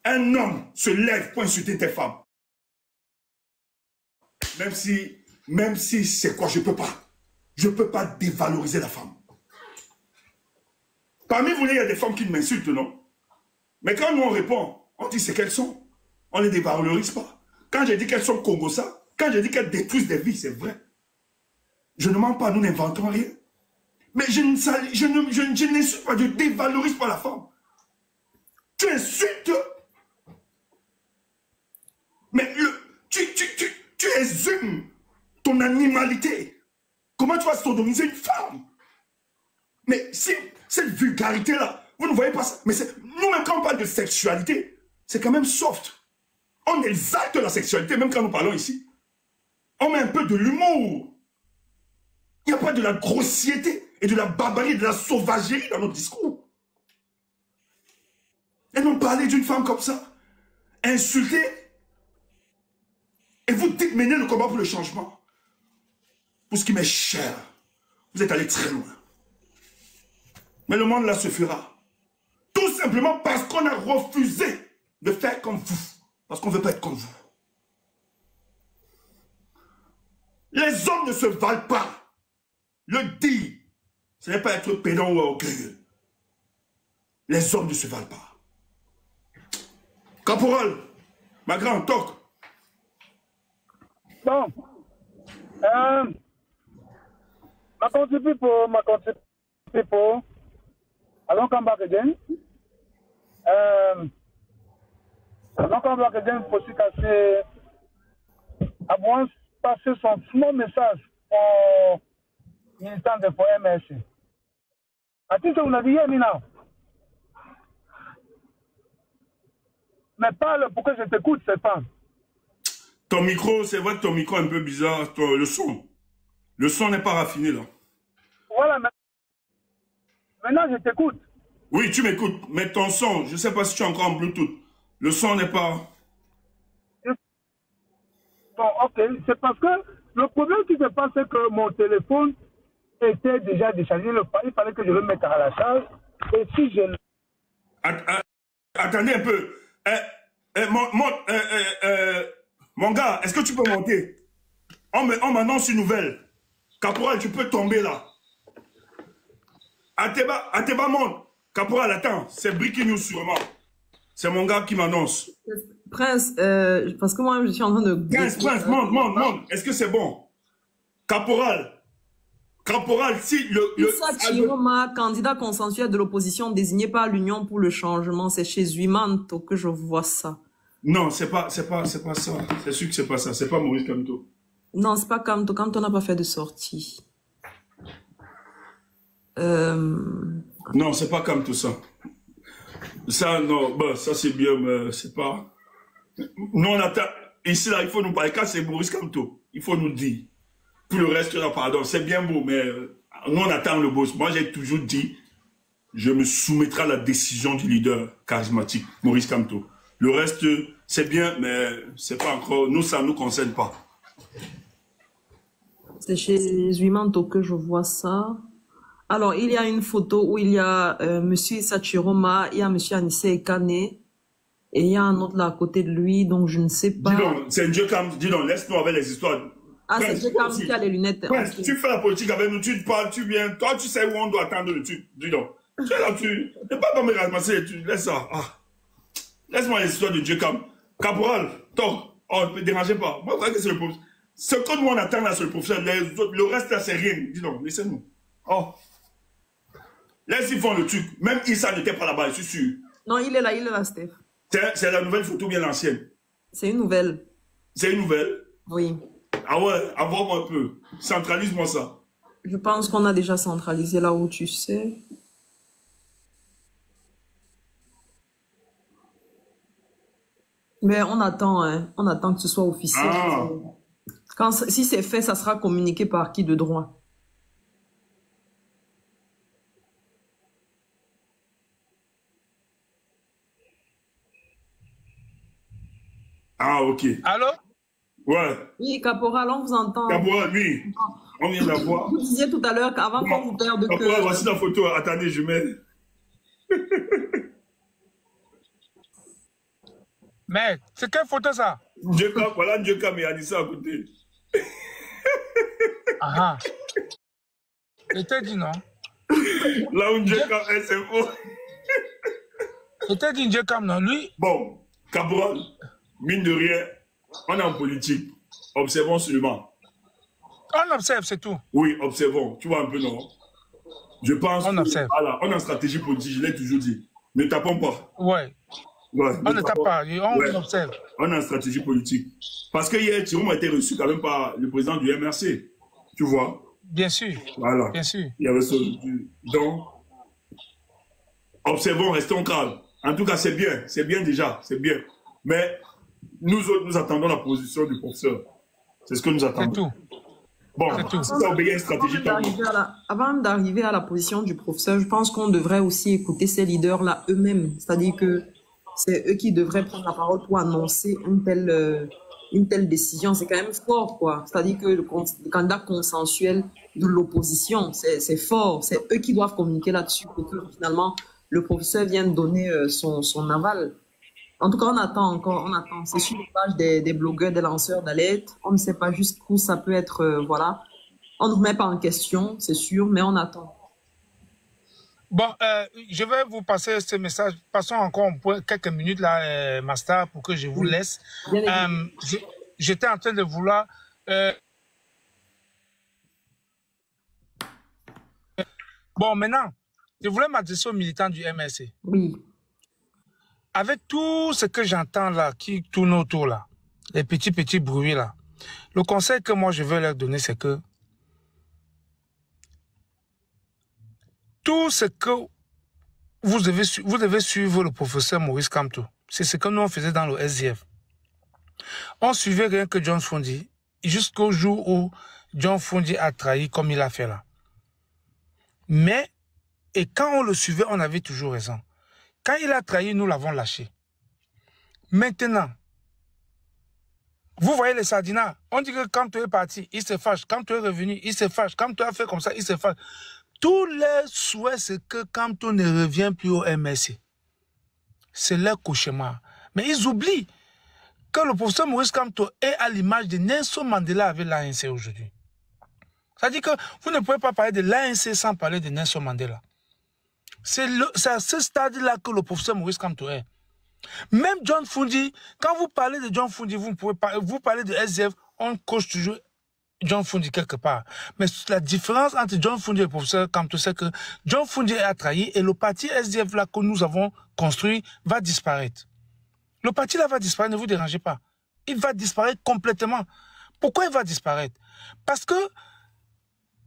Speaker 6: Un homme se lève pour insulter tes femmes. Même si c'est quoi, je ne peux pas dévaloriser la femme. Parmi vous, il y a des femmes qui m'insultent, non? Mais quand nous on répond, on dit c'est qu'elles sont. On ne les dévalorise pas. Quand j'ai dit qu'elles sont Congosa, quand j'ai dit qu'elles détruisent des vies, c'est vrai. Je ne mens pas, nous n'inventons rien. Mais je n'insulte pas, je ne dévalorise pas la femme. Tu insultes. Mais tu exhumes ton animalité. Comment tu vas sodomiser une femme? Mais si cette vulgarité-là, vous ne voyez pas ça. Mais nous-mêmes, quand on parle de sexualité, c'est quand même soft. On exalte la sexualité, même quand nous parlons ici. On met un peu de l'humour. Il n'y a pas de la grossièreté et de la barbarie, de la sauvagerie dans notre discours. Et non parler d'une femme comme ça, insulter, et vous dites mener le combat pour le changement. Pour ce qui m'est cher, vous êtes allé très loin. Mais le monde là se fera. Tout simplement parce qu'on a refusé de faire comme vous. Parce qu'on ne veut pas être comme vous. Les hommes ne se valent pas. Le dire, ce n'est pas être pédant ou orgueilleux. Les hommes ne se valent pas. Caporal, ma grande toque.
Speaker 4: Bon. Ma country people, I don't come back again. I don't come back again pour se casser. Avant passer son small message pour militant de MSC. I think vous l'avez hear me now. Mais parle pour que je t'écoute, c'est pas.
Speaker 6: Ton micro, c'est vrai que ton micro est un peu bizarre. Le son. Le son n'est pas raffiné là.
Speaker 4: Voilà, maintenant je t'écoute.
Speaker 6: Oui, tu m'écoutes, mais ton son, je ne sais pas si tu es encore en Bluetooth. Le son n'est pas...
Speaker 4: Bon, ok. C'est parce que le problème qui se passe, c'est que mon téléphone était déjà déchargé. Il fallait que je le mette à la charge. Et si je...
Speaker 6: Attendez un peu. Mon gars, est-ce que tu peux monter? On m'annonce une nouvelle. Caporal, tu peux tomber là. Ateba monte. Caporal, attends. C'est breaking news sûrement. C'est mon gars qui m'annonce.
Speaker 2: Prince, parce que moi, je suis en train de...
Speaker 6: Prince, monte. Est-ce que c'est bon? Caporal, si
Speaker 2: Issa Chiroma, candidat consensuel de l'opposition désigné par l'Union pour le changement, c'est chez Zuimanto que je vois ça.
Speaker 6: Non, c'est pas ça. C'est sûr que c'est pas ça. C'est pas Maurice Kamto.
Speaker 2: Non, c'est pas Kamto. Kamto n'a pas fait de sortie.
Speaker 6: Non, c'est pas Kamto ça. Ça, non, bah, ça c'est bien, mais c'est pas... Nous, on attend... Ici, là, il faut nous parler. Quand c'est Maurice Kamto, il faut nous dire. Pour le reste, là, pardon, c'est bien beau, mais nous, on attend le boss. Moi, j'ai toujours dit, je me soumettrai à la décision du leader charismatique, Maurice Kamto. Le reste, c'est bien, mais c'est pas encore... Nous, ça ne nous concerne pas.
Speaker 2: C'est chez Zuimanto que je vois ça. Alors, il y a une photo où il y a Monsieur Issa Chiroma, il y a Monsieur Anissé Ekane, et il y a un autre là à côté de lui, donc je ne sais pas.
Speaker 6: Dis donc, c'est un Dieu Cam, dis donc, laisse-nous avec les histoires.
Speaker 2: Ah, c'est Dieu Cam qui a les lunettes.
Speaker 6: Prince,
Speaker 2: Okay.
Speaker 6: tu fais la politique avec nous, tu parles, tu viens, toi tu sais où on doit attendre le truc, dis donc. Tu es là, tu n'es pas me ramasser, tu laisse ça. Ah. Laisse-moi les histoires de Dieu Cam. Caporal, toi, oh, ne me dérangez pas. Moi, je crois que c'est le professeur. Ce que nous on attend là, c'est le professeur. Le reste là, c'est rien. Dis donc, laissez-nous. Oh. Laisse-ils font le truc. Même Issa n'était pas là-bas, je suis sûr.
Speaker 2: Non, il est là, Steph.
Speaker 6: C'est la nouvelle photo bien l'ancienne.
Speaker 2: C'est une nouvelle.
Speaker 6: C'est une nouvelle?
Speaker 2: Oui.
Speaker 6: Ah ouais, envoie-moi un peu. Centralise-moi ça.
Speaker 2: Je pense qu'on a déjà centralisé là où tu sais. Mais on attend, hein. On attend que ce soit officiel.
Speaker 6: Ah.
Speaker 2: Si c'est fait, ça sera communiqué par qui de droit?
Speaker 6: Ah, ok.
Speaker 1: Allô?
Speaker 6: Ouais.
Speaker 2: Oui, Caporal, on vous entend.
Speaker 6: Caporal, oui. On vient de la voir.
Speaker 2: Vous disiez tout à l'heure qu'avant qu'on vous perde
Speaker 6: Caporal,
Speaker 2: que...
Speaker 6: voici la photo. Attendez, je mets...
Speaker 1: Mais, c'est quelle photo ça?
Speaker 6: Voilà Ndjeka et Anissa à côté.
Speaker 1: Ah. Je t'ai dit non.
Speaker 6: Là où Ndjeka est, c'est faux.
Speaker 1: Je t'ai dit Ndjeka, non, lui.
Speaker 6: Bon, Caporal, mine de rien, on est en politique. Observons seulement.
Speaker 1: On observe, c'est tout.
Speaker 6: Oui, observons. Tu vois un peu, non? Je pense
Speaker 1: On observe.
Speaker 6: Voilà, on est en stratégie politique, je l'ai toujours dit. Ne tapons pas.
Speaker 1: Ouais.
Speaker 6: Ouais,
Speaker 1: On ne tape pas, on observe.
Speaker 6: On est en stratégie politique. Parce que hier, Thierry a été reçu quand même par le président du MRC. Tu vois?
Speaker 1: Bien sûr.
Speaker 6: Voilà.
Speaker 1: Bien sûr.
Speaker 6: Il y avait donc, observons, restons calmes. En tout cas, c'est bien déjà, c'est bien. Mais nous autres, nous attendons la position du professeur. C'est ce que nous attendons.
Speaker 1: C'est tout.
Speaker 6: Bon,
Speaker 1: tout.
Speaker 6: si ça obéit à une stratégie...
Speaker 2: Avant d'arriver à la position du professeur, je pense qu'on devrait aussi écouter ces leaders-là eux-mêmes. C'est-à-dire que c'est eux qui devraient prendre la parole pour annoncer une telle décision. C'est quand même fort, quoi. C'est-à-dire que le candidat consensuel de l'opposition, c'est fort. C'est eux qui doivent communiquer là-dessus pour que finalement le professeur vienne donner son aval. En tout cas, on attend encore, on attend. C'est sur les pages des blogueurs, des lanceurs d'alerte. On ne sait pas jusqu'où ça peut être, voilà. On ne remet pas en question, c'est sûr, mais on attend.
Speaker 1: Bon, je vais vous passer ce message. Passons encore quelques minutes là, Master, pour que je vous laisse. J'étais en train de vouloir... Bon, maintenant, je voulais m'adresser aux militants du MRC.
Speaker 2: Oui.
Speaker 1: Avec tout ce que j'entends là, qui tourne autour là, les petits bruits là, le conseil que moi je veux leur donner, c'est que tout ce que vous devez suivre le professeur Maurice Kamto. C'est ce que nous on faisait dans le SDF. On suivait rien que John Fundi jusqu'au jour où John Fundi a trahi comme il a fait là. Mais, et quand on le suivait, on avait toujours raison. Quand il a trahi, nous l'avons lâché. Maintenant, Vous voyez les sardinats. On dit que quand tu es parti, il se fâche. Quand tu es revenu, il se fâche. Quand tu as fait comme ça, il se fâche. Tous les souhaits, c'est que quand on ne revient plus au MSC, c'est leur cauchemar. Mais ils oublient que le professeur Maurice Kamto est à l'image de Nelson Mandela avec l'ANC aujourd'hui. C'est-à-dire que vous ne pouvez pas parler de l'ANC sans parler de Nelson Mandela. C'est à ce stade-là que le professeur Maurice Kamto est. Même John Fundi, quand vous parlez de John Fundi, vous parlez de SDF, on coche toujours John Fundi quelque part. Mais la différence entre John Fundi et le professeur Kamto, c'est que John Fundi a trahi et le parti SDF là que nous avons construit va disparaître. Le parti là va disparaître, ne vous dérangez pas. Il va disparaître complètement. Pourquoi il va disparaître? Parce que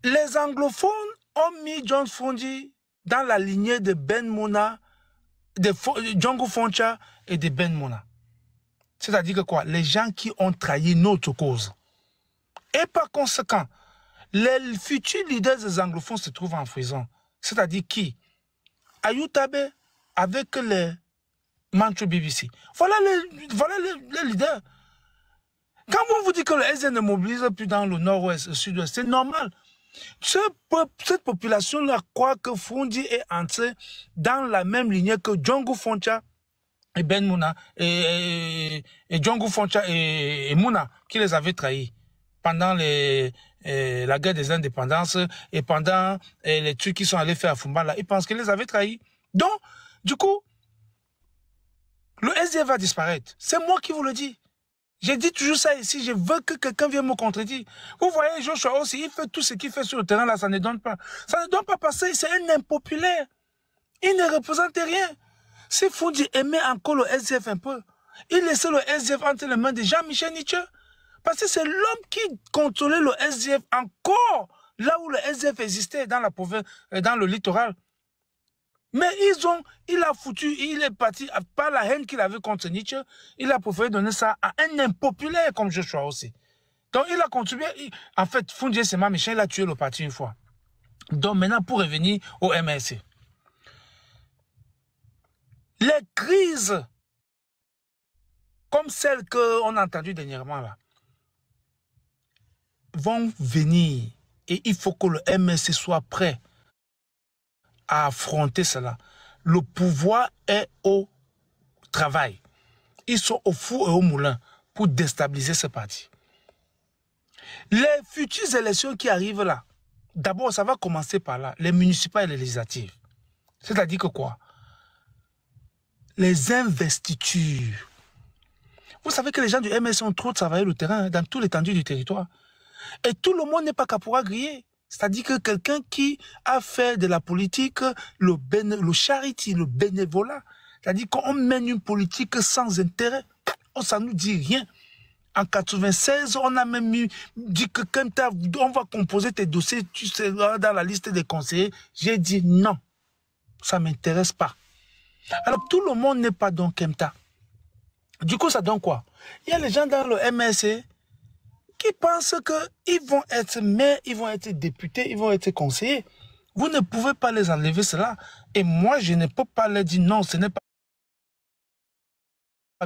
Speaker 1: les anglophones ont mis John Fundi dans la lignée de Ben Mona, de Django Foncha et de Ben Mona. C'est-à-dire que quoi? Les gens qui ont trahi notre cause. Et par conséquent, les futurs leaders des anglophones se trouvent en prison. C'est-à-dire qui? Ayutabe avec les Manchu BBC. Voilà les leaders. Quand on vous dit que le SN ne mobilise plus dans le nord-ouest, le sud-ouest, c'est normal. Cette population-là croit que Fundi est entré dans la même lignée que Django Foncha et Ben Mouna et Django Foncha et Mouna qui les avaient trahis pendant la guerre des indépendances et pendant les trucs qui sont allés faire à Fumbala. Ils pensent qu'ils les avaient trahis. Donc, du coup, le SDF va disparaître. C'est moi qui vous le dis. J'ai dit toujours ça ici, je veux que quelqu'un vienne me contredire. Vous voyez, Joshua aussi, il fait tout ce qu'il fait sur le terrain là, ça ne donne pas. Ça ne donne pas parce que c'est un impopulaire. Il ne représente rien. Si Fundi aimait encore le SDF un peu, il laissait le SDF entre les mains de Jean-Michel Nietzsche. Parce que c'est l'homme qui contrôlait le SDF encore là où le SDF existait dans la province, dans le littoral. Mais il a foutu, il est parti, par la haine qu'il avait contre Nietzsche, il a préféré donner ça à un impopulaire comme Joshua aussi. Donc il a contribué, en fait, Fundi c'est ma méchant, il a tué le parti une fois. Donc maintenant, pour revenir au MSC. Les crises, comme celle qu'on a entendues dernièrement là, vont venir et il faut que le MSC soit prêt à affronter cela. Le pouvoir est au travail. Ils sont au four et au moulin pour déstabiliser ce parti. Les futures élections qui arrivent là, d'abord ça va commencer par là, les municipales et les législatives. C'est-à-dire que quoi? Les investitures. Vous savez que les gens du MSC ont trop travaillé le terrain dans toute l'étendue du territoire. Et tout le monde n'est pas qu'à pouvoir griller. C'est-à-dire que quelqu'un qui a fait de la politique le charity, le bénévolat, c'est-à-dire qu'on mène une politique sans intérêt, ça ne nous dit rien. En 96, on a même dit que quand on va composer tes dossiers, tu seras dans la liste des conseillers. J'ai dit non, ça ne m'intéresse pas. Alors tout le monde n'est pas dans Kemta. Du coup, ça donne quoi? Il y a les gens dans le MSC qui pensent qu'ils vont être maires, ils vont être députés, ils vont être conseillers. Vous ne pouvez pas les enlever cela. Et moi, je ne peux pas leur dire non, ce n'est pas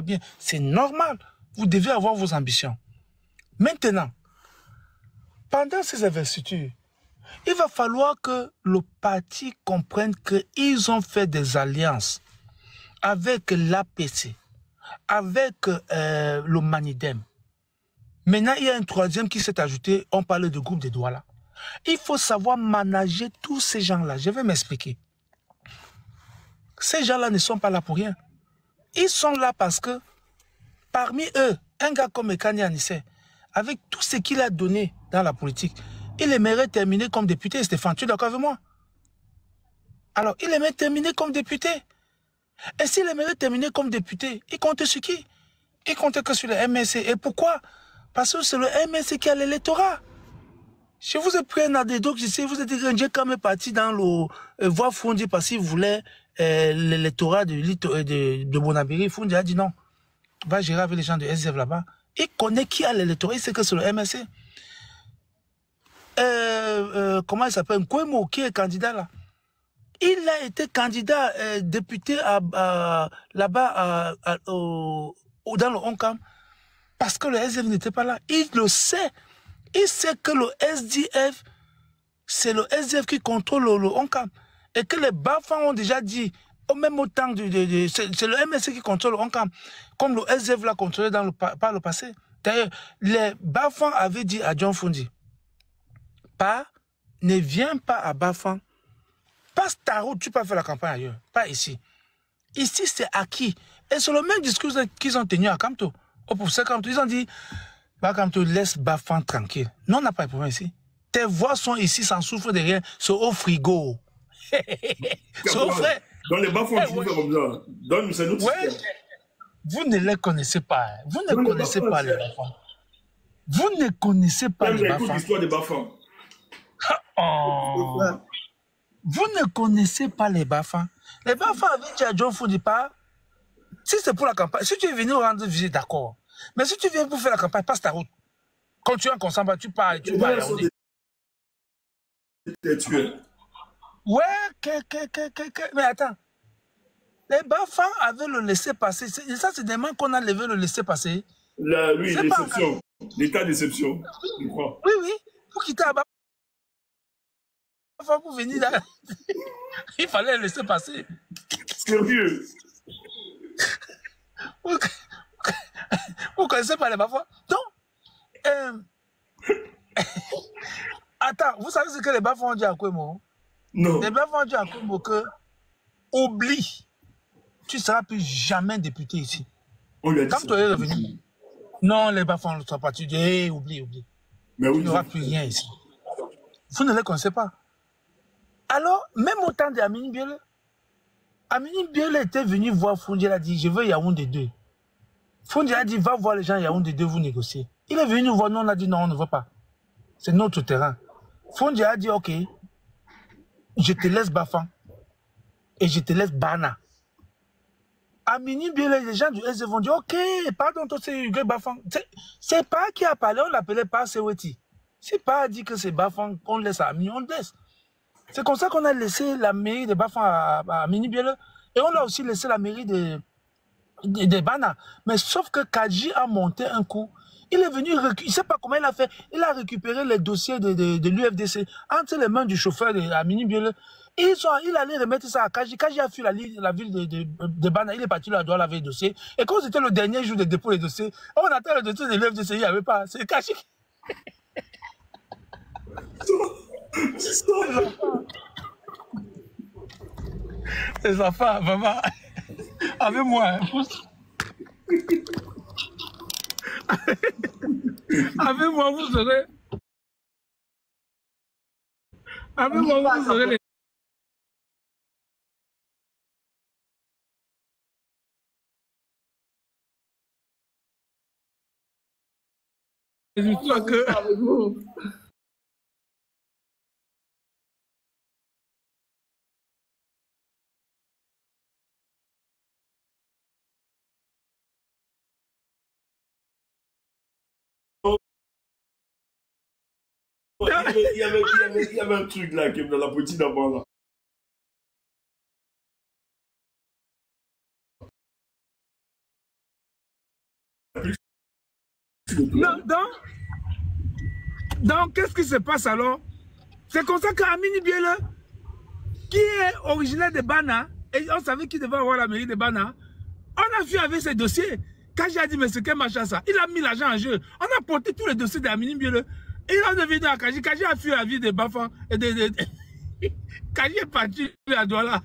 Speaker 1: bien. C'est normal. Vous devez avoir vos ambitions. Maintenant, pendant ces investitures, il va falloir que le parti comprenne qu'ils ont fait des alliances avec l'APC, avec le Manidem. Maintenant, il y a un troisième qui s'est ajouté, on parle de groupe de Douala. Il faut savoir manager tous ces gens-là. Je vais m'expliquer. Ces gens-là ne sont pas là pour rien. Ils sont là parce que, parmi eux, un gars comme Ekani Anissé, avec tout ce qu'il a donné dans la politique, il aimerait terminer comme député. Stéphane, tu es d'accord avec moi? Alors, il aimerait terminer comme député. Et s'il aimerait terminer comme député, il comptait sur qui? Il comptait que sur le MSC. Et pourquoi? Parce que c'est le MSC qui a l'électorat. Je vous ai pris un adédoc ici, vous êtes dit quand même parti dans le voie Fundi parce qu'il voulait l'électorat de Bonabiri. Fundi a dit non. Va gérer avec les gens de SDF là-bas. Il connaît qui a l'électorat, il sait que c'est le MSC. Comment il s'appelle? Nkwemo, qui est candidat là? Il a été candidat député là-bas dans le Onkam. Parce que le SDF n'était pas là. Il le sait. Il sait que le SDF, c'est le SDF qui contrôle le ONCAM. Et que les Bafans ont déjà dit, au même temps, c'est le MSC qui contrôle le ONCAM, comme le SDF l'a contrôlé par le passé. D'ailleurs, les Bafans avaient dit à John Fundi, ne viens pas à Bafan, passe ta route, tu peux faire la campagne ailleurs, pas ici. Ici, c'est acquis. Et c'est le même discours qu'ils ont tenu à Kamto. Au professeur Kamto, ils ont dit, Kamto, laisse Bafan tranquille. Non, on n'a pas de problème ici. Tes voix sont ici, sans souffre de rien, c'est au frigo. C'est au frais.
Speaker 6: Dans les Bafans, tu fais comme ça. Donne-nous, c'est notre système.
Speaker 1: Vous ne les connaissez pas. Vous ne connaissez pas les Bafans. Vous ne connaissez pas les Bafans.
Speaker 6: L'histoire des Bafans.
Speaker 1: Oh. Vous ne connaissez pas les Bafans. Les Bafans avaient dit à John Fundi pas. Si c'est pour la campagne, si tu es venu rendre visite, d'accord. Mais si tu viens pour faire la campagne, passe ta route. Quand tu es en consent, tu pars. Tu vas ouais, mais attends. Les Bafans avaient le laisser-passer. Ça, c'est des mains qu'on a levé le laisser-passer.
Speaker 6: Oui, l'exception. L'état d'exception, je crois.
Speaker 1: Oui, oui. Pour quitter à Bafan, pour venir là. Il fallait le laisser passer.
Speaker 6: Sérieux.
Speaker 1: Vous connaissez pas les Bafans? Non. Attends, vous savez ce que les Bafans ont dit à Kwemo?
Speaker 6: Non.
Speaker 1: Les Bafans ont dit à Kwemo que oublie, tu ne seras plus jamais député ici.
Speaker 6: On lui a dit
Speaker 1: quand tu es revenu. Non, les Bafans ne sont pas. Tu dis, hey, oublie.
Speaker 6: Mais oui,
Speaker 1: il n'y aura plus rien ici. Vous ne les connaissez pas. Alors, même au temps d'Amini Biele, Amini Biele était venu voir Fundi, il a dit, je veux Yaoundé 2. Fundi a dit, va voir les gens Yaoundé 2, vous négociez. Il est venu nous voir, nous on a dit, non, on ne veut pas. C'est notre terrain. Fundi a dit, ok, je te laisse Bafan et je te laisse Bana. Amini Biele, les gens du SDF vont dire, ok, pardon, toi c'est Hugues Bafan. C'est pas qui a parlé, on l'appelait pas Seweti. C'est pas dit que c'est Bafan qu'on laisse à Amini, on le laisse. C'est comme ça qu'on a laissé la mairie de Bafan à Amini Biele et on a aussi laissé la mairie de Bana. Mais sauf que Kadji a monté un coup. Il est venu, il ne sait pas comment il a fait. Il a récupéré les dossiers de l'UFDC entre les mains du chauffeur de Amini Biele. Il allait remettre ça à Kadji. Kadji a fui la ville de Bana. Il est parti là, doit laver le dossier. Et quand c'était le dernier jour de dépôt des dossiers, on attend le dossier de l'UFDC, il n'y avait pas. C'est Kadji. Les enfants, maman, avec moi, avec moi, vous serez. Avec moi, vous serez les. Avec vous.
Speaker 6: Il y avait un truc là qui est dans la politique d'avant là.
Speaker 1: Non, donc qu'est-ce qui se passe alors? C'est comme ça qu'Amini Biele, qui est originaire de Bana, et on savait qu'il devait avoir la mairie de Bana, on a vu avec ses dossiers. Quand j'ai dit, mais c'est quel machin ça? Il a mis l'argent en jeu. On a porté tous les dossiers d'Amini Biele. Et on est venu à Kadji. Kadji a fui la vie de Bafan. Kadji est parti à Douala.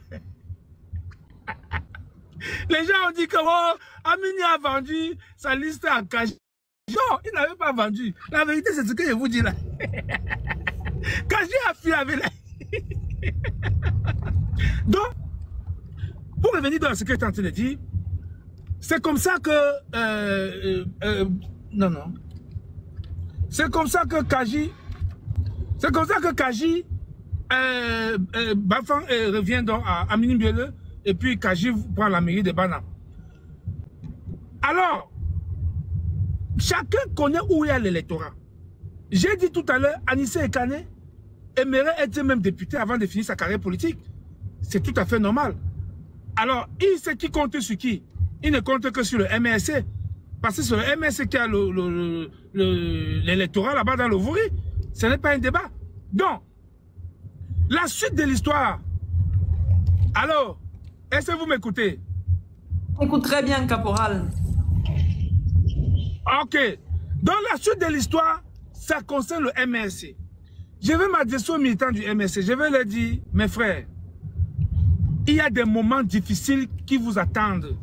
Speaker 1: Les gens ont dit que oh, Amini a vendu sa liste à Kadji. Non, il n'avait pas vendu. La vérité, c'est ce que je vous dis là. Kadji a fui avec la... Donc, pour revenir dans ce que tu es en train de dire, c'est comme ça que... non. C'est comme ça que Kadji... C'est comme ça que Kadji... Bafan revient donc à Amini Biele et puis Kadji prend la mairie de Bana. Alors, chacun connaît où il y a l'électorat. J'ai dit tout à l'heure, Anissé Ekane aimerait être même député avant de finir sa carrière politique. C'est tout à fait normal. Alors, il sait qui compte sur qui. Il ne compte que sur le MRC. Parce que c'est le MSC qui a l'électorat là-bas dans le Vouri. Ce n'est pas un débat. Donc, la suite de l'histoire. Alors, est-ce que vous m'écoutez?
Speaker 2: Écoute très bien, caporal.
Speaker 1: Ok. Dans la suite de l'histoire, ça concerne le MSC. Je vais m'adresser aux militants du MSC. Je vais leur dire, mes frères, il y a des moments difficiles qui vous attendent.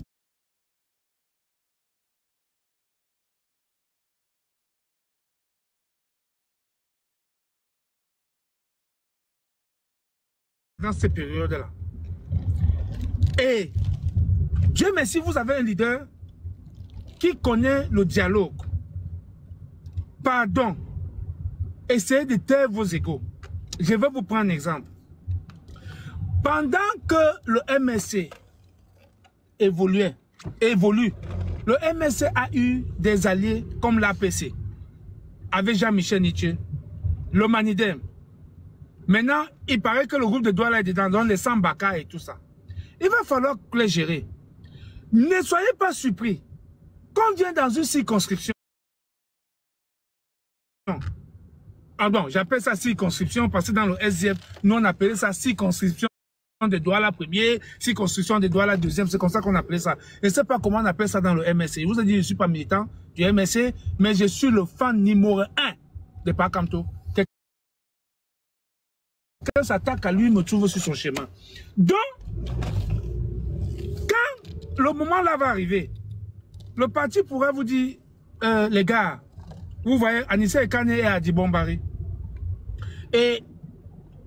Speaker 1: Dans ces périodes-là. Et Dieu merci, vous avez un leader qui connaît le dialogue. Pardon. Essayez de taire vos égos. Je vais vous prendre un exemple. Pendant que le MSC évolue, le MSC a eu des alliés comme l'APC, avec Jean-Michel Nietzsche, le Manidem. Maintenant, il paraît que le groupe de Douala est dedans, dans les Sambaka et tout ça. Il va falloir les gérer. Ne soyez pas surpris. Quand on vient dans une circonscription, pardon, j'appelle ça circonscription parce que dans le SDF, nous on appelait ça circonscription de Douala premier, circonscription de Douala deuxième, c'est comme ça qu'on appelait ça. Je ne sais pas comment on appelle ça dans le MSC. Je vous ai dit, je ne suis pas militant du MSC, mais je suis le fan numéro 1 de Pakamto. Quelqu'un s'attaque à lui, me trouve sur son chemin. Donc, quand le moment là va arriver, le parti pourra vous dire, les gars, vous voyez, Anissa Ekane est à Dibombari. Et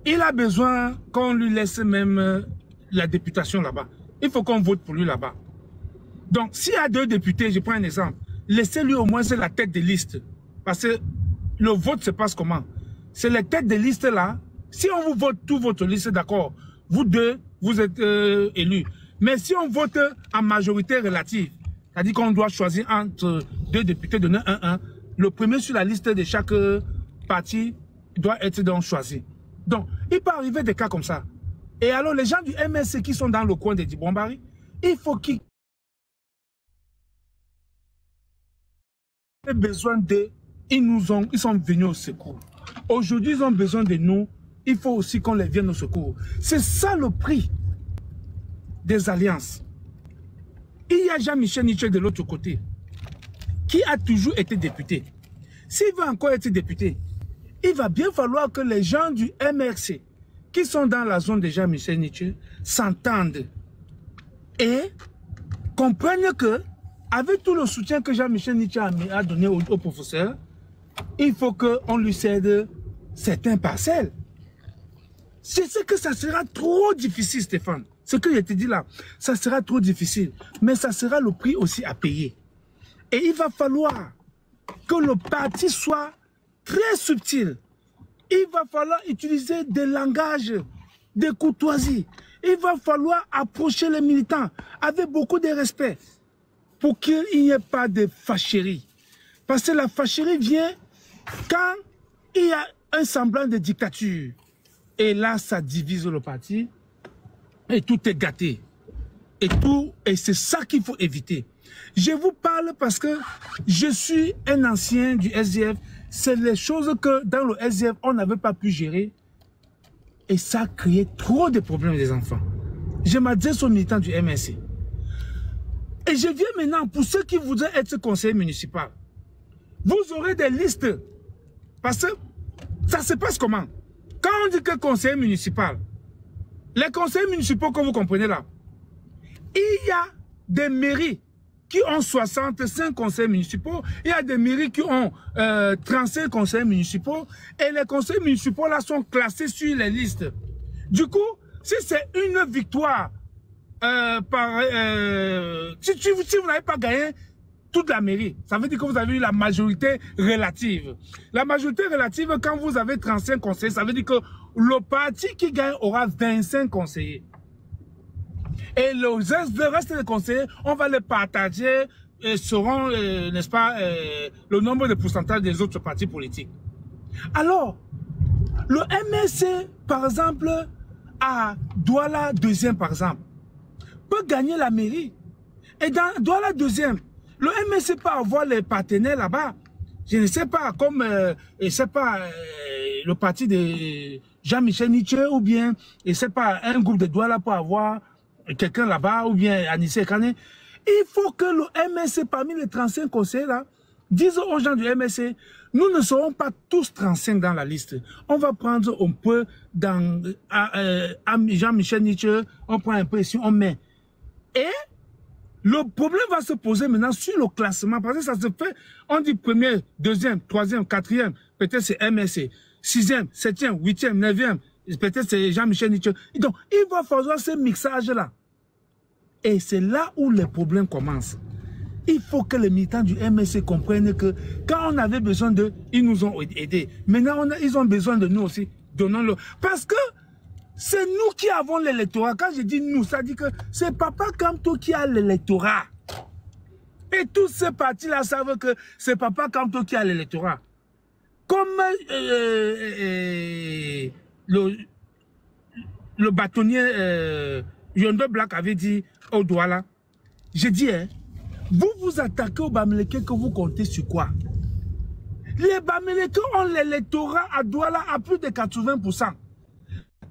Speaker 1: il a besoin qu'on lui laisse même la députation là-bas. Il faut qu'on vote pour lui là-bas. Donc, s'il y a 2 députés, je prends un exemple, laissez-lui au moins la tête de liste. Parce que le vote se passe comment? C'est les têtes de liste là. Si on vous vote tout votre liste, d'accord, vous 2, vous êtes élus. Mais si on vote en majorité relative, c'est-à-dire qu'on doit choisir entre 2 députés, donner 1-1, le premier sur la liste de chaque parti doit être donc choisi. Donc, il peut arriver des cas comme ça. Et alors, les gens du MSC qui sont dans le coin de Dibombari, il faut qu'ils aient besoin d'eux. Ils sont venus au secours. Aujourd'hui, ils ont besoin de nous. Il faut aussi qu'on les vienne au secours. C'est ça le prix des alliances. Il y a Jean-Michel Nietzsche de l'autre côté, qui a toujours été député. S'il va encore être député, il va bien falloir que les gens du MRC, qui sont dans la zone de Jean-Michel Nietzsche, s'entendent et comprennent que, avec tout le soutien que Jean-Michel Nietzsche a donné au professeur, il faut qu'on lui cède certains parcelles. Je sais que ça sera trop difficile, Stéphane. Ce que je te dis là, ça sera trop difficile. Mais ça sera le prix aussi à payer. Et il va falloir que le parti soit très subtil. Il va falloir utiliser des langages, des courtoisies. Il va falloir approcher les militants avec beaucoup de respect pour qu'il n'y ait pas de fâcherie. Parce que la fâcherie vient quand il y a un semblant de dictature. Et là, ça divise le parti. Et tout est gâté. Et c'est ça qu'il faut éviter. Je vous parle parce que je suis un ancien du SDF. C'est les choses que dans le SDF, on n'avait pas pu gérer. Et ça a créé trop de problèmes des enfants. Je m'adresse aux militants du MSC. Et je viens maintenant pour ceux qui voudraient être conseiller municipal. Vous aurez des listes. Parce que ça se passe comment? Quand on dit que conseiller municipal, les conseillers municipaux que vous comprenez là, il y a des mairies qui ont 65 conseillers municipaux, il y a des mairies qui ont 35 conseillers municipaux, et les conseillers municipaux là sont classés sur les listes. Du coup, si c'est une victoire, si vous n'avez pas gagné toute la mairie, ça veut dire que vous avez eu la majorité relative. La majorité relative, quand vous avez 35 conseillers, ça veut dire que le parti qui gagne aura 25 conseillers. Et le reste des conseillers, on va les partager seront, n'est-ce pas, le nombre de pourcentages des autres partis politiques. Alors, le MSC, par exemple, à Douala deuxième, par exemple, peut gagner la mairie. Et dans Douala deuxième, Le MSC peut avoir les partenaires là-bas. Je ne sais pas, comme, le parti de Jean-Michel Nietzsche, ou bien, je ne sais pas, un groupe de Douala pour avoir quelqu'un là-bas, ou bien Anissé Kane. Il faut que le MSC, parmi les 35 conseillers là, dise aux gens du MSC, nous ne serons pas tous 35 dans la liste. On va prendre un peu dans Jean-Michel Nietzsche, on prend un peu ici, on met. Et le problème va se poser maintenant sur le classement, parce que ça se fait, on dit premier, deuxième, troisième, quatrième, peut-être c'est MSC, sixième, septième, huitième, neuvième, peut-être c'est Jean-Michel Nietzsche. Donc, il va falloir ce mixage-là. Et c'est là où les problèmes commencent. Il faut que les militants du MSC comprennent que quand on avait besoin d'eux, ils nous ont aidés. Maintenant, ils ont besoin de nous aussi. Donnons-le. Parce que c'est nous qui avons l'électorat. Quand je dis nous, ça dit que c'est Papa Kamto qui a l'électorat. Et tous ces partis-là savent que c'est Papa Kamto qui a l'électorat. Comme le bâtonnier Yondo Black avait dit au Douala, j'ai dit, hein, vous vous attaquez aux Bamileke que vous comptez sur quoi? Les Bamileke ont l'électorat à Douala à plus de 80%.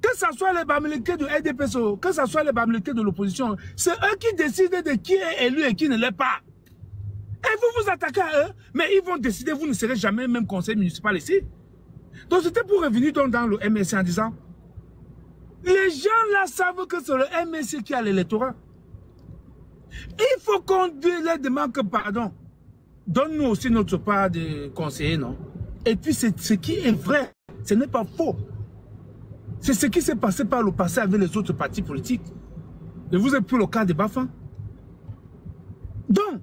Speaker 1: Que ce soit les Bamileke de RDPSO, que ce soit les Bamileke de l'opposition, c'est eux qui décident de qui est élu et qui ne l'est pas. Et vous vous attaquez à eux, mais ils vont décider, vous ne serez jamais même conseil municipal ici. Donc c'était pour revenir donc dans le MSC en disant, les gens là savent que c'est le MSC qui a l'électorat. Il faut qu'on leur demande que, pardon, donne-nous aussi notre part de conseiller, non? Et puis c'est ce qui est vrai, ce n'est pas faux. C'est ce qui s'est passé par le passé avec les autres partis politiques. Et vous avez pris le cas de Bafan. Donc,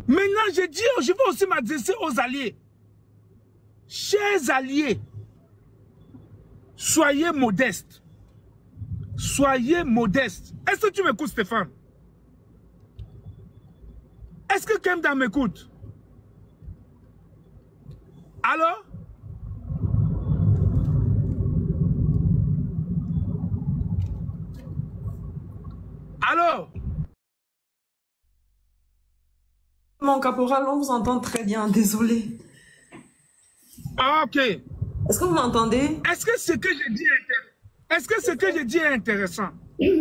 Speaker 1: maintenant je dis, je vais aussi m'adresser aux alliés. Chers alliés, soyez modestes. Soyez modestes. Est-ce que tu m'écoutes, Stéphane? Est-ce que Kemda m'écoute? Alors? Alors?
Speaker 2: Mon caporal, on vous entend très bien, désolé.
Speaker 1: Ah, ok.
Speaker 2: Est-ce que vous m'entendez?
Speaker 1: Est-ce que ce que je dis est intéressant?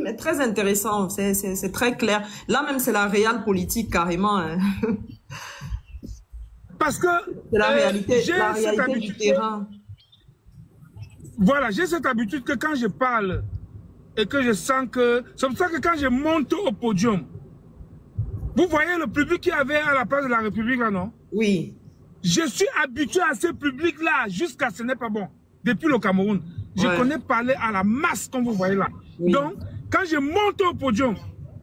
Speaker 2: Mais très intéressant, c'est très clair. Là même, c'est la réelle politique, carrément. Hein.
Speaker 1: Parce que
Speaker 2: c'est la réalité du terrain.
Speaker 1: Voilà, j'ai cette habitude que quand je parle et que je sens que... C'est pour ça que quand je monte au podium, vous voyez le public qu'il y avait à la place de la République, là, non? Oui. Je suis habitué à ce public-là jusqu'à ce n'est pas bon. Depuis le Cameroun. Je connais parler à la masse, comme vous voyez là. Oui. Donc, quand je monte au podium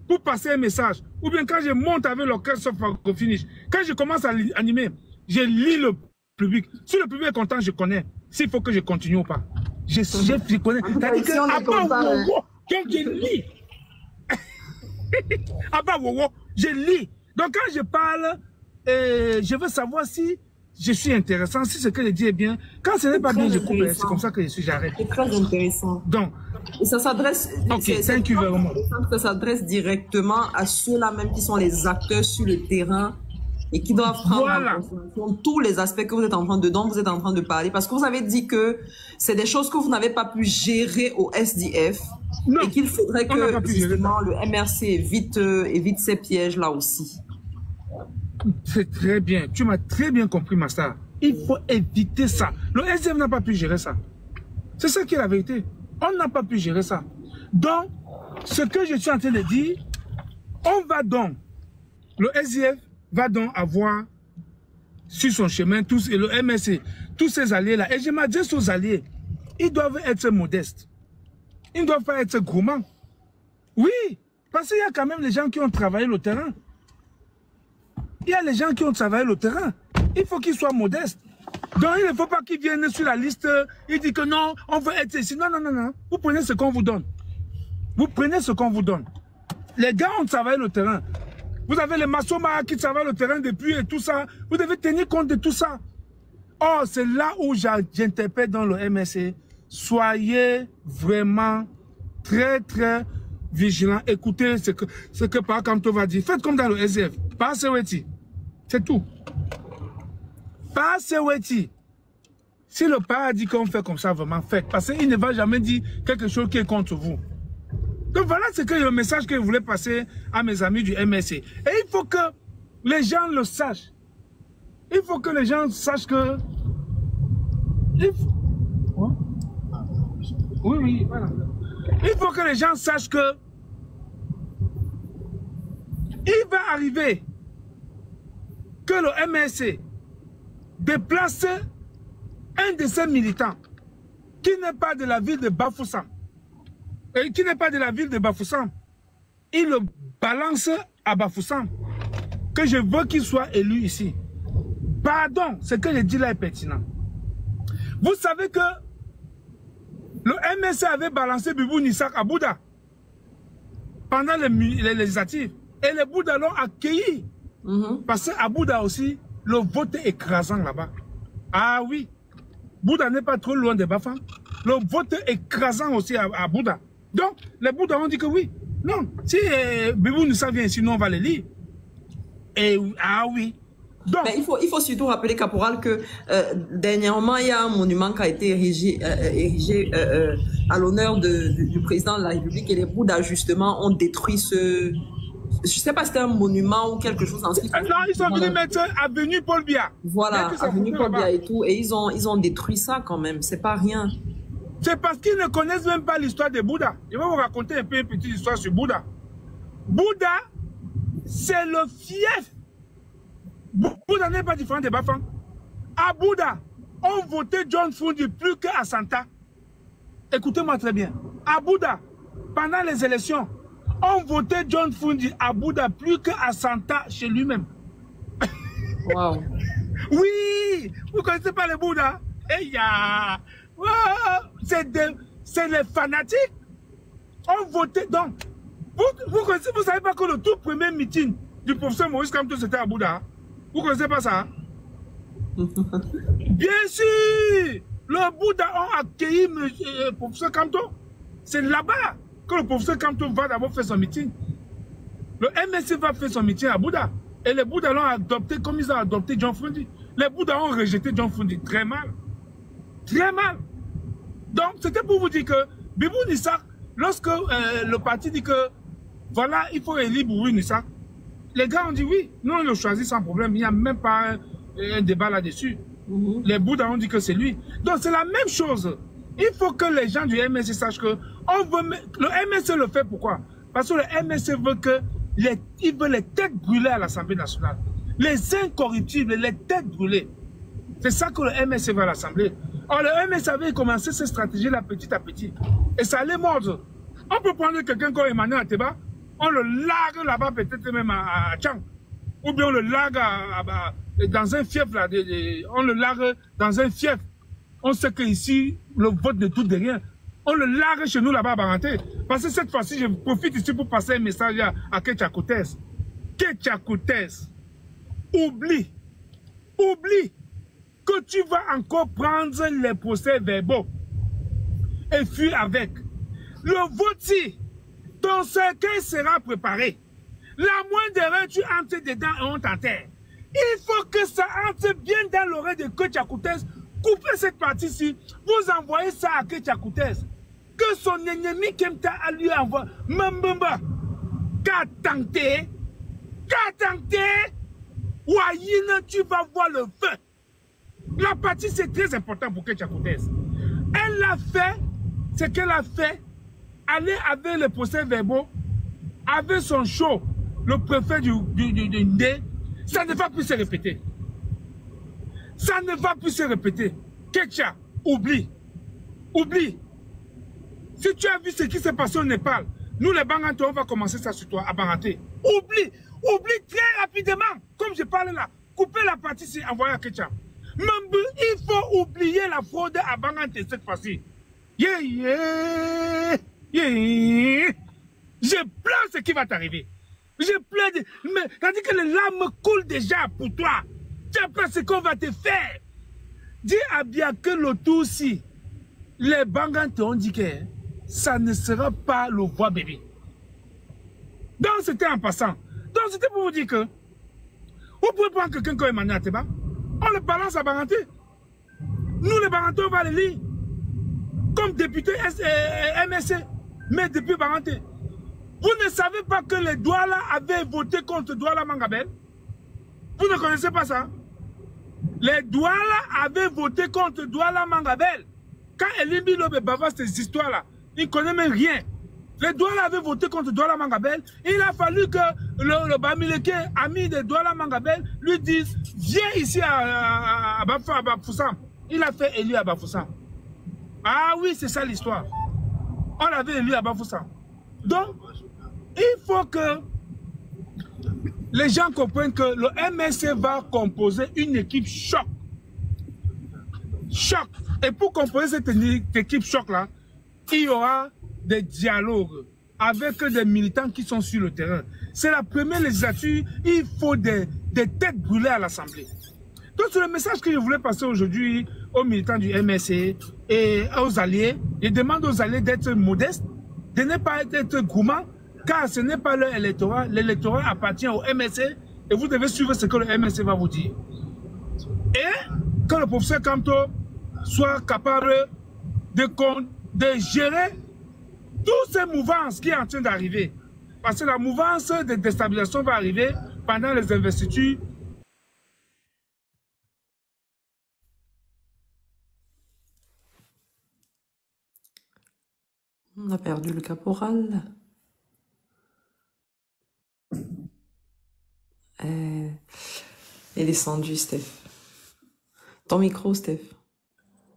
Speaker 1: pour passer un message, ou bien quand je monte avec l'orchestre au finish, quand je commence à animer, je lis le public. Si le public est content, je connais. S'il faut que je continue ou pas. Je connais. C'est-à-dire que, donc je lis. Ah bah, je lis. Donc quand je parle, je veux savoir si je suis intéressant, si ce que je dis est bien. Quand ce n'est pas bien, je coupe. C'est comme ça que j'arrête.
Speaker 2: C'est très intéressant.
Speaker 1: Donc,
Speaker 2: et ça s'adresse.
Speaker 1: Ok, thank you very much.
Speaker 2: Ça s'adresse directement à ceux-là même qui sont les acteurs sur le terrain et qui doivent prendre en considération tous les aspects que vous êtes dont vous êtes en train de parler. Parce que vous avez dit que c'est des choses que vous n'avez pas pu gérer au SDF. Non, et qu'il faudrait que justement le MRC évite ces pièges-là aussi.
Speaker 1: C'est très bien. Tu m'as très bien compris, Master. Il faut éviter ça. Le SDF n'a pas pu gérer ça. C'est ça qui est la vérité. On n'a pas pu gérer ça. Donc, ce que je suis en train de dire, on va donc, le SDF va donc avoir sur son chemin, et le MSC, tous ces alliés-là, et je m'adresse aux alliés, ils doivent être modestes. Ils ne doivent pas être gourmands. Oui, parce qu'il y a quand même les gens qui ont travaillé le terrain. Il y a les gens qui ont travaillé le terrain. Il faut qu'ils soient modestes. Donc, il ne faut pas qu'ils viennent sur la liste. Ils disent que non, on veut être ici. Non, non, non, non. Vous prenez ce qu'on vous donne. Vous prenez ce qu'on vous donne. Les gars ont travaillé le terrain. Vous avez les Massoma qui travaillent le terrain depuis et tout ça. Vous devez tenir compte de tout ça. Oh, c'est là où j'interpelle dans le MSC. Soyez vraiment très, vigilants. Écoutez ce que Par Kamto va dire. Faites comme dans le SDF. Pas Seweti. C'est tout. Pas Seweti. Si le père a dit qu'on fait comme ça, vraiment faites. Parce qu'il ne va jamais dire quelque chose qui est contre vous. Donc voilà ce que le message que je voulais passer à mes amis du MSC. Et il faut que les gens le sachent. Il faut que les gens sachent que... Oui, voilà. Il faut que les gens sachent que il va arriver que le MSC déplace un de ses militants qui n'est pas de la ville de Bafoussam. Et qui n'est pas de la ville de Bafoussam. Il le balance à Bafoussam. Que je veux qu'il soit élu ici. Pardon, ce que je dis là est pertinent. Vous savez que le MSC avait balancé Bibou Nissak à Bouddha pendant les législatives. Et les Bouddha l'ont accueilli. Parce qu'à Bouddha aussi, le vote est écrasant là-bas. Ah oui. Bouddha n'est pas trop loin de Bafan. Le vote est écrasant aussi à Bouddha. Donc, les Bouddha ont dit que oui. Non, si Bibou Nissak vient ici, nous on va les lire. Et ah oui. Donc,
Speaker 2: mais il faut surtout rappeler, Caporal, que dernièrement, il y a un monument qui a été érigé à l'honneur du président de la République et les Bouddhas, justement, ont détruit ce... Je ne sais pas si c'était un monument ou quelque chose en ce qui fait.
Speaker 1: Non, ils sont venus mettre avenue Paul Biya.
Speaker 2: Voilà, avenue Paul Biya et tout. Et ils ont détruit ça quand même. C'est pas rien.
Speaker 1: C'est parce qu'ils ne connaissent même pas l'histoire de Bouddha. Je vais vous raconter un peu une petite histoire sur Bouddha. Bouddha, c'est le fief. Bouddha n'est pas différent de Bafang. À Bouddha, on votait John Fundi plus qu'à Santa. Écoutez-moi très bien. À Bouddha, pendant les élections, on votait John Fundi à Bouddha plus qu'à Santa chez lui-même.
Speaker 2: Wow.
Speaker 1: Oui, vous ne connaissez pas les Bouddhas? Eh ya, c'est les fanatiques. On votait donc. Vous savez pas que le tout premier meeting du professeur Maurice Kamto c'était à Bouddha? Vous ne connaissez pas ça? Bien sûr! Le Bouddha a accueilli le professeur Kamto. C'est là-bas que le professeur Kamto va d'abord faire son meeting. Le MSC va faire son meeting à Bouddha. Et les Bouddhas l'ont adopté comme ils ont adopté John Fundi. Les Bouddhas ont rejeté John Fundi très mal. Très mal. Donc, c'était pour vous dire que Bibou Nissak, lorsque le parti dit que voilà, il faut élire Bibou Nissak, les gars ont dit oui, nous on le choisit sans problème, il n'y a même pas un débat là-dessus. Les Bouddhas ont dit que c'est lui. Donc c'est la même chose. Il faut que les gens du MSC sachent que le MSC le fait pourquoi? Parce que le MSC veut que il veut les têtes brûlées à l'Assemblée nationale. Les incorruptibles, les têtes brûlées. C'est ça que le MSC veut à l'Assemblée. Or le MSC avait commencé cette stratégie-là petit à petit. Et ça allait mordre. On peut prendre quelqu'un comme Emmanuel Ateba, on le largue là-bas, peut-être même à Tchang. Ou bien on le largue dans un fief, là, on le largue dans un fief. On sait qu'ici, le vote ne tout de rien. On le largue chez nous là-bas à Baranté. Parce que cette fois-ci, je profite ici pour passer un message à Ketia Koutès. Ketia Koutès, oublie que tu vas encore prendre les procès verbaux et fuir avec. Le vote, ton cercueil sera préparé. La moindre erreur, tu entres dedans et on t'enterre. Il faut que ça entre bien dans l'oreille de Ketia Koutès. Coupez cette partie-ci, vous envoyez ça à Ketia Koutès. Que son ennemi Kemta a lui envoyé. Mambamba, qu'a tenté, Ouayine, tu vas voir le feu. La partie, c'est très important pour Ketia Koutès. Elle a fait ce qu'elle a fait. Aller avec les procès verbaux, avec son show, le préfet du Ndé, ça ne va plus se répéter. Ça ne va plus se répéter. Ketia, oublie. Si tu as vu ce qui s'est passé au Népal, nous les Banganté, on va commencer ça sur toi, à Banganté. Oublie très rapidement, comme je parle là. Coupez la partie, c'est envoyé à Ketia. Même il faut oublier la fraude à Banganté cette fois-ci. Je pleure ce qui va t'arriver. Je pleure. Mais tandis que les larmes coulent déjà pour toi. Tu as peur ce qu'on va te faire. Dis à bien que le tout si les Banganté ont dit que ça ne sera pas le voix bébé. Donc c'était en passant. Donc c'était pour vous dire que Vous pouvez prendre quelqu'un comme Emmanuel Ateba, on le balance à Baranté. Nous, les Barantés, on va les lire. Comme député MSC, mais depuis Baranté. Vous ne savez pas que les Douala avaient voté contre Douala Mangabel? Vous ne connaissez pas ça? Les Douala avaient voté contre Douala Mangabel. Quand Elimbi Lobe bavard ces histoires-là, il ne connaît même rien. Les Douala avaient voté contre Douala Mangabel. Il a fallu que le Bamileke, ami de Douala Mangabel, lui dise viens ici à Bafoussam. Il a fait élu à Bafoussam. Ah oui, c'est ça l'histoire. On l'avait élu à Bafoussam. Donc, il faut que les gens comprennent que le MSC va composer une équipe choc. Choc. Et pour composer cette équipe choc-là, il y aura des dialogues avec des militants qui sont sur le terrain. C'est la première législature, il faut des têtes brûlées à l'Assemblée. Donc c'est le message que je voulais passer aujourd'hui aux militants du MSC et aux alliés. Je demande aux alliés d'être modestes, de ne pas être gourmands, car ce n'est pas leur électorat. L'électorat appartient au MSC et vous devez suivre ce que le MSC va vous dire. Et que le professeur Kamto soit capable de gérer toutes ces mouvances qui sont en train d'arriver. Parce que la mouvance de déstabilisation va arriver pendant les investitures.
Speaker 2: On a perdu le caporal. Est descendu, Steph. Ton micro, Steph.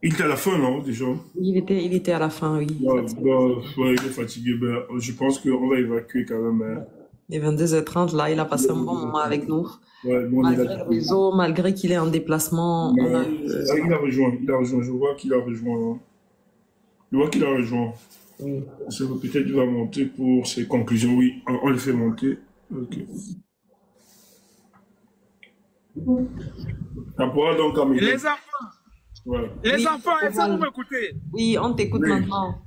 Speaker 6: Il était à la fin, non, déjà?
Speaker 2: Il était à la fin, oui.
Speaker 6: Ouais, il est fatigué. Je pense qu'on va évacuer quand même. Hein.
Speaker 2: Il est 22h30, là, il a passé un bon moment avec nous.
Speaker 6: Ouais, bon,
Speaker 2: malgré le réseau, malgré qu'il est en déplacement.
Speaker 6: Il a rejoint, je vois qu'il a rejoint. Je vois qu'il a rejoint. Oui. Peut-être qu'il va monter pour ses conclusions. Oui, on le fait monter. Ok. Donc,
Speaker 1: les enfants, ouais. Les enfants, est-ce que vous m'écoutez?
Speaker 2: Oui, on t'écoute maintenant.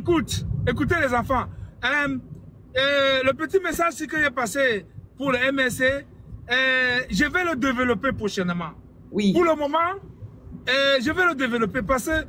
Speaker 1: Bon, écoutez les enfants. Le petit message que j'ai passé pour le MSC, je vais le développer prochainement.
Speaker 2: Oui.
Speaker 1: Pour le moment, je vais le développer parce que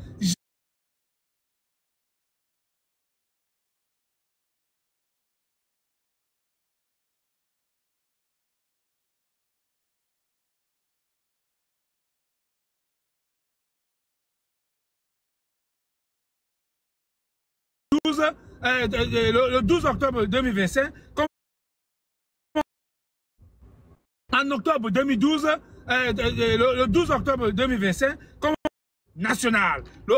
Speaker 1: le 12 octobre 2025, en octobre 2012, le 12 octobre 2025, comme national, le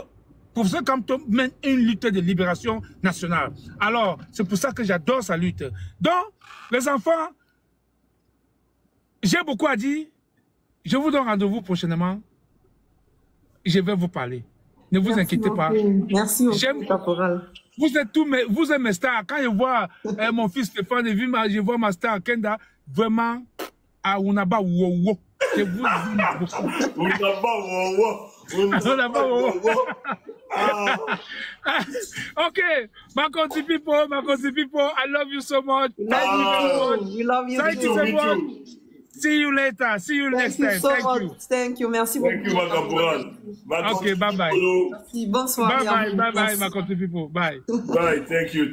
Speaker 1: professeur Kamto mène une lutte de libération nationale. Alors, c'est pour ça que j'adore sa lutte. Donc, les enfants, j'ai beaucoup à dire. Je vous donne rendez-vous prochainement. Je vais vous parler. Ne vous inquiétez pas.
Speaker 2: Merci beaucoup, caporal.
Speaker 1: Vous êtes mes stars. Quand je vois mon fils Stéphane, je vois ma star Kenda, vraiment, à Unaba Wowo. Je vous aime beaucoup. Unaba Wowo. Okay, Makonzi people, I love you so much.
Speaker 2: We love you.
Speaker 1: Thank you so much. See you later. See you next time.
Speaker 2: Thank you. Merci beaucoup.
Speaker 6: Thank you, my caporal.
Speaker 1: Okay, bye-bye.
Speaker 2: Merci, bonsoir.
Speaker 1: Bye-bye, my country people. Bye.
Speaker 6: Bye, thank you.